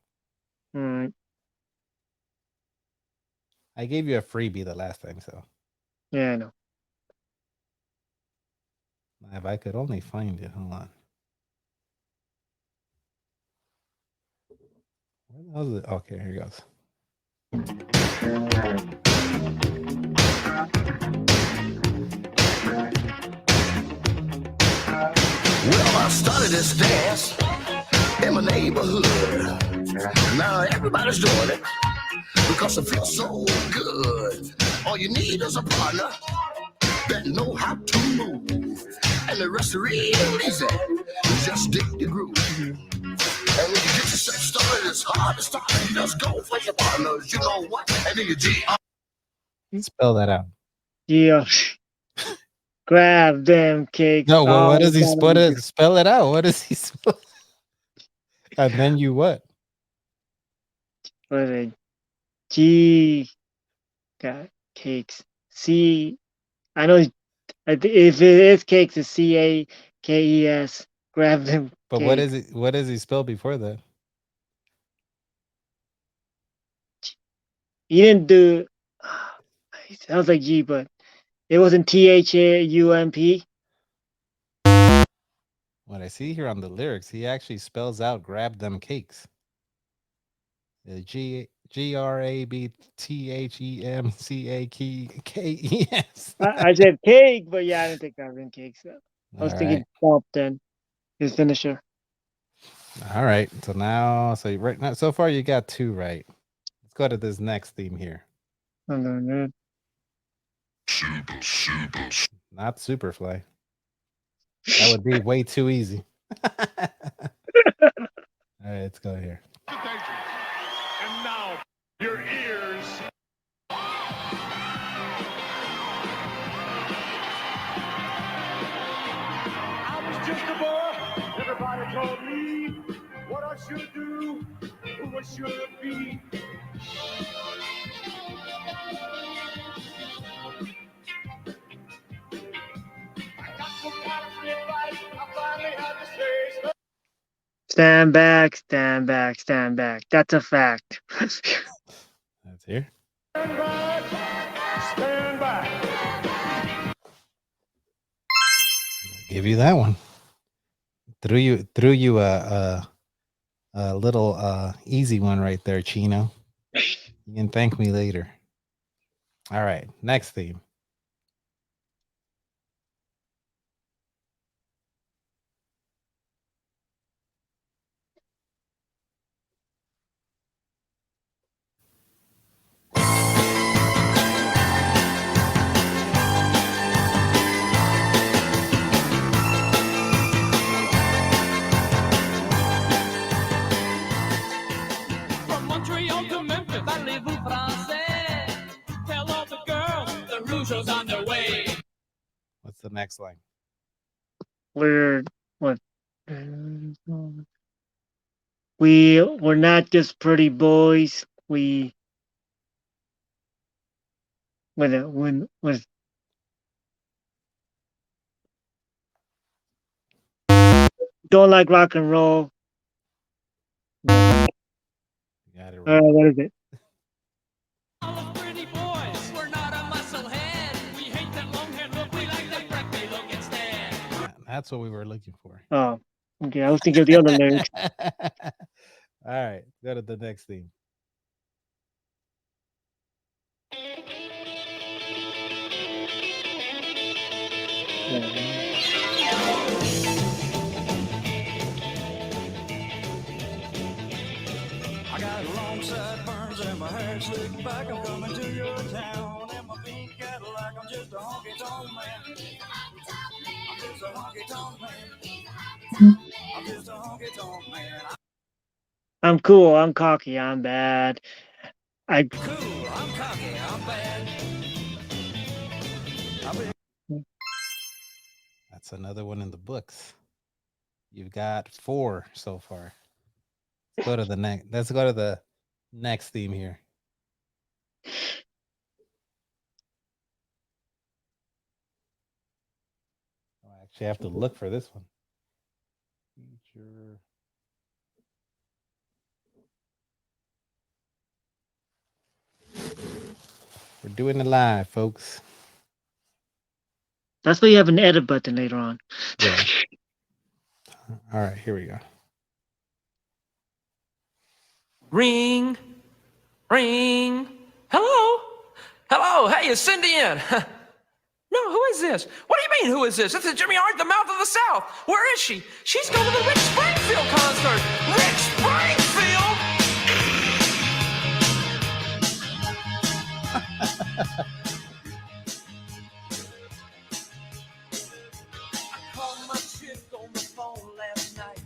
All right. I gave you a freebie the last time, so Yeah, I know. if I could only find it, hold on. Where the hell is it? Okay, here it goes. Well, I started this dance in my neighborhood. Now everybody's doing it because it feels so good. All you need is a partner that know how to move, and the rest is real easy. Just dig the groove. And when you get yourself started, it's hard to start. You just go for your partners. You know what? And then you Spell that out. Yeah. Grab them cakes. No, what does he spell it out? What does he spell? And then you what? What is it? G. Got cakes. C. I know. If it is cakes, it's CAKES. Grab them. But cakes. what does he spell before that? He didn't do. It sounds like G, but it wasn't THAUMP. What I see here on the lyrics, he actually spells out "grab them cakes." GRABTHEMCAKES. I said cake, but yeah, I didn't think grab them cakes. So. I was All thinking bump then. His finisher. All right. So now, right now, so far you got 2 right. Let's go to this next theme here. I'm doing good. Not Superfly. That would be way too easy. All right, let's go here. And now, your ears. I was just a boy. Everybody told me what I should do, who I should be. I got some kind of advice. I finally had to say. Stand back, stand back, stand back. That's a fact. That's here. Stand back. Stand back. Give you that one. Threw you a little easy one right there, Chino. You can thank me later. All right, next theme. From Montreal to Memphis, parlez-vous français? Tell all the girls the Rougeau's on their way. What's the next line? We're what? We're not just pretty boys. We when don't like rock and roll. You got it All right. right, what is it? All the pretty boys, we're not a muscle head. We hate that long hair look, we like that freckly look instead. That's what we were looking for. Oh, okay. I was thinking of the other lyrics. All right, go to the next theme. I got long sideburns and my hair slicked back. I'm coming to your town in my pink Cadillac. I'm just a honky tonk man. I'm just a honky tonk man. I'm just a honky tonk man. I'm cool. I'm cocky. I'm bad. I'm cool. I'm cocky. I'm bad. That's another one in the books. You've got 4 so far. Let's go to the next. Let's go to the next theme here. I actually have to look for this one. Feature. We're doing it live, folks. That's why you have an edit button later on. Yeah. All right, here we go. Ring, ring. Hello, hello. Hey, is Cindy in? No, who is this? What do you mean, who is this? This is Jimmy Hart, the mouth of the South. Where is she? She's going to the Rick Springfield concert. Rick Springfield? I called my chick on the phone last night.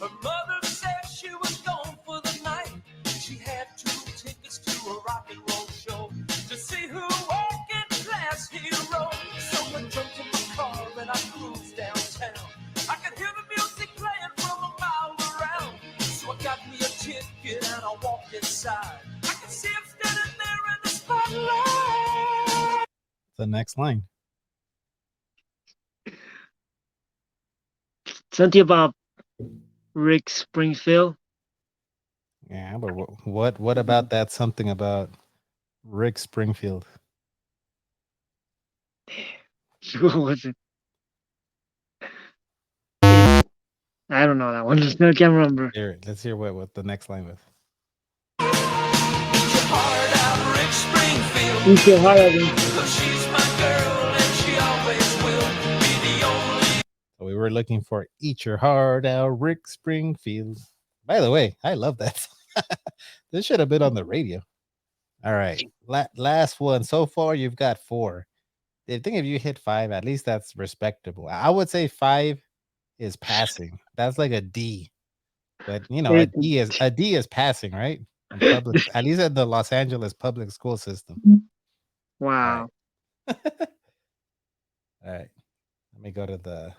Her mother said she was gone for the night. She had 2 tickets to a rock and roll show to see her working class hero. So I jumped in my car and I cruised downtown. I could hear the music playing from a mile around. So I got me a ticket and I walked inside. I could see him standing there in the spotlight. The next line. Something about Rick Springfield. Yeah, but what about that something about Rick Springfield? What was it? I don't know that one. I can't remember. Here, let's hear what the next line was. Hard out Rick Springfield. Eat your heart out, Rick. Cause she's my girl and she always will be the only. So we were looking for "Eat Your Heart Out," Rick Springfield. By the way, I love that. This should have been on the radio. All right, last one. So far, you've got 4. I think if you hit 5, at least that's respectable. I would say 5 is passing. That's like a D. But It- a D is passing, right? In public, at least at the Los Angeles public school system. All right. wow. All right. Let me go to the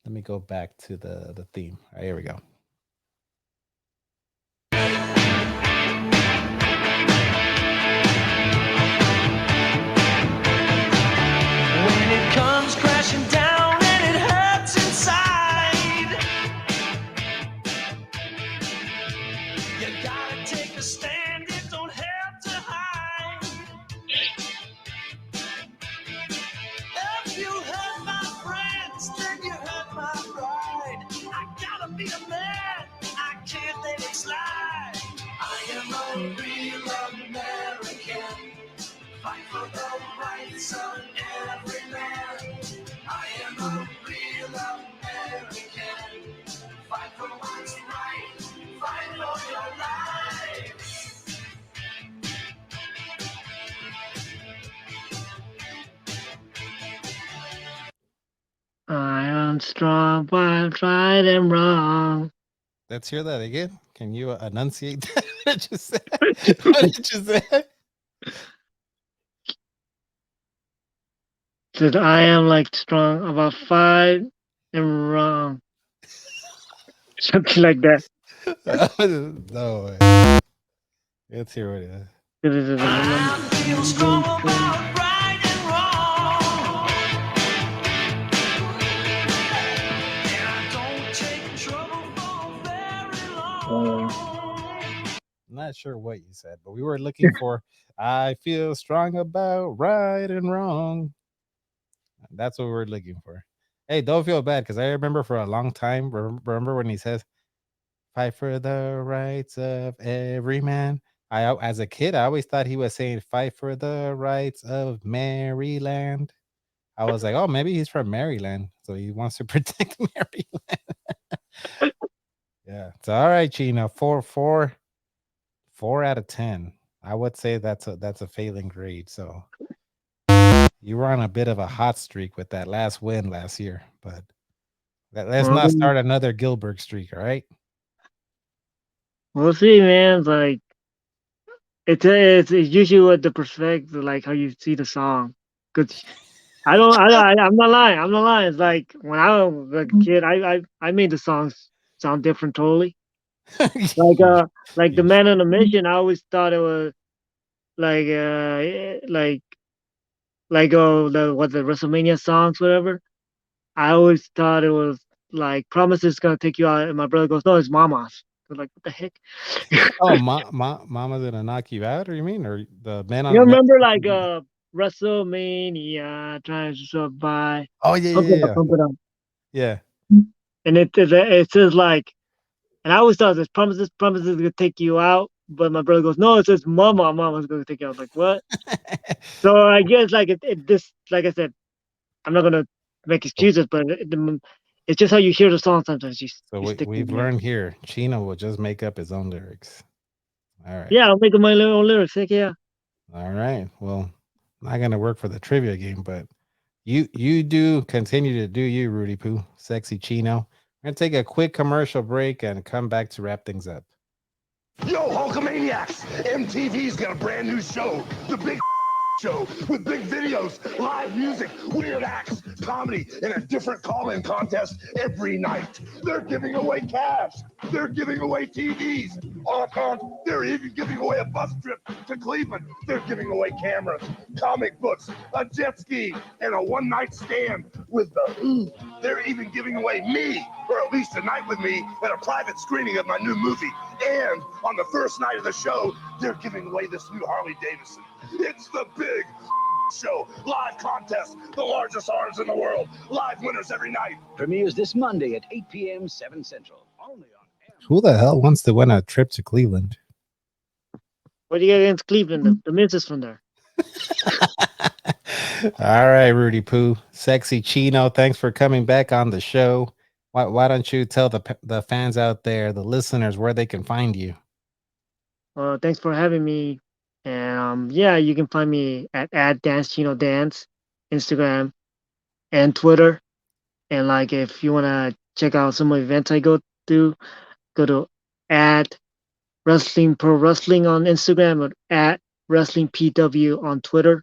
let me go back to the theme. All right, here we go. When it comes crashing down and it hurts inside, you gotta take a stand, it don't have to hide. If you hurt my friends, then you hurt my pride. I gotta be a man, I can't let it slide. I am a real American. Fight for the rights of every man. I am a real American. Fight for what's right. Fight for your life. I am strong, but I'm right and wrong. Let's hear that again. Can you enunciate that? What did you say? What did you say? Said I am like strong, about 5 and wrong. Something like that. No way. Let's hear what it is. I feel strong about right and wrong. And I don't take trouble for very long. I'm not sure what you said, but we were looking for I feel strong about right and wrong. That's what we're looking for. Hey, don't feel bad because I remember for a long time, remember when he says, fight for the rights of every man. As a kid, I always thought he was saying, fight for the rights of Maryland. I was like, oh, maybe he's from Maryland. So he wants to protect Maryland. Yeah. It's all right, Chino. 4 out of 10. I would say that's a failing grade. So you were on a bit of a hot streak with that last win last year, but let's not start another Gilbert streak, all right? We'll see, man. It's like it's usually what the perspective, like how you see the song. Cause I'm not lying. I'm not lying. It's like when I was a kid, I made the songs sound different totally. Like the Man on a Mission. I always thought it was like the WrestleMania songs, whatever. I always thought it was like Promises Gonna Take You Out, and my brother goes, no, it's Mama's. I'm like, what the heck? Oh, Mama's gonna knock you out, or you mean, or the man on You the remember like WrestleMania trying to survive? Oh yeah. Pump it up. Yeah. And it says like, and I always thought this promises gonna take you out, but my brother goes, no, it says mama's gonna take you out. I was like, what? So I guess like this, like I said, I'm not gonna make excuses, but it's just how you hear the song sometimes. So you stick we've with it. learned here, Chino will just make up his own lyrics. All right. Yeah, I'll make up my own lyrics. Heck yeah. All right. Well, not gonna work for the trivia game, but you do continue to do you, Rudy Poo, Sexy Chino. We're gonna take a quick commercial break and come back to wrap things up. Yo, Hulkamaniacs! MTV's got a brand new show, The Big Show, with big videos, live music, weird acts, comedy, and a different call-in contest every night. They're giving away cash. They're giving away TVs. They're even giving away a bus trip to Cleveland. They're giving away cameras, comic books, a jet ski, and a one-night stand with the Who. They're even giving away me, or at least a night with me, at a private screening of my new movie. And on the first night of the show, they're giving away this new Harley Davidson. It's the Big Show, live contest, the largest honors in the world, live winners every night. Premieres this Monday at 8 p.m. 7 Central. Only on Who the hell wants to win a trip to Cleveland? What do you got against Cleveland? The Miz is from there. All right, Rudy Poo, Sexy Chino, thanks for coming back on the show. Why don't you tell the fans out there, the listeners, where they can find you? Thanks for having me. And yeah, you can find me at Dance Chino Dance, Instagram and Twitter. And like if you wanna check out some of the events I go to, go to at Wrestling Pro Wrestling on Instagram or at Wrestling PW on Twitter.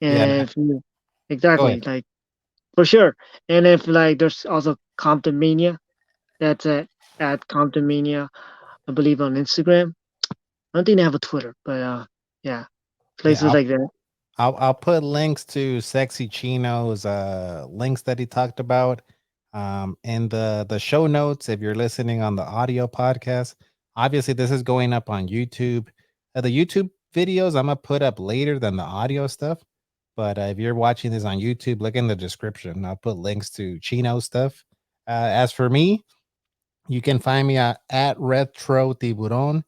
Yeah, And if you go exactly ahead. like for sure. And if like there's also Compton Mania, that's at Compton Mania, I believe on Instagram. I don't think they have a Twitter, but yeah, Yeah, places like that. I'll put links to Sexy Chino's links that he talked about in the show notes if you're listening on the audio podcast. Obviously, this is going up on YouTube. The YouTube videos I'm gonna put up later than the audio stuff. But if you're watching this on YouTube, look in the description. I'll put links to Chino stuff. As for me, you can find me at RetroTiburon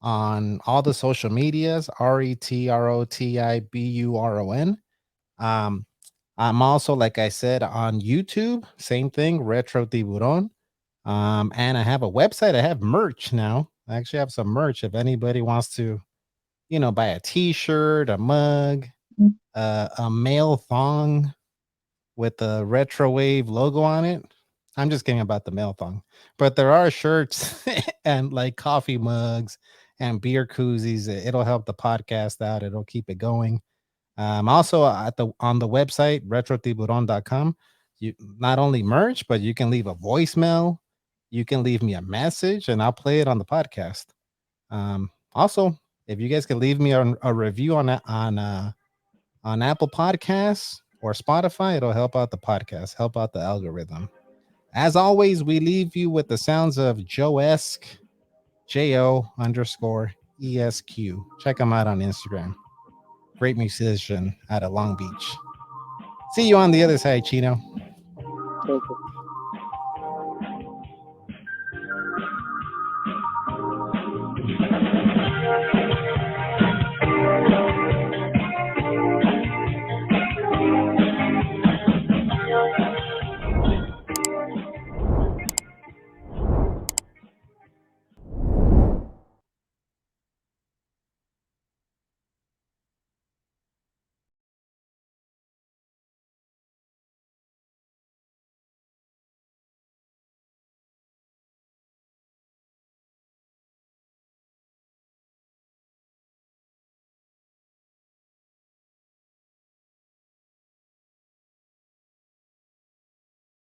on all the social medias, RetroTiburon. Um, I'm also, like I said, on YouTube, same thing, Retro Tiburon. And I have a website. I have merch now. I actually have some merch if anybody wants to, buy a t-shirt, a mug, a male thong with the retro wave logo on it. I'm just kidding about the male thong, but there are shirts and like coffee mugs and beer koozies. It'll help the podcast out. It'll keep it going. Also on the website retrotiburon.com, you not only merch, but you can leave a voicemail, you can leave me a message, and I'll play it on the podcast. Also, if you guys can leave me a review on Apple Podcasts or Spotify, it'll help out the podcast, help out the algorithm. As always, we leave you with the sounds of Joe-esque, JO_ESQ. Check him out on Instagram. Great musician out of Long Beach. See you on the other side, Chino. Thank you.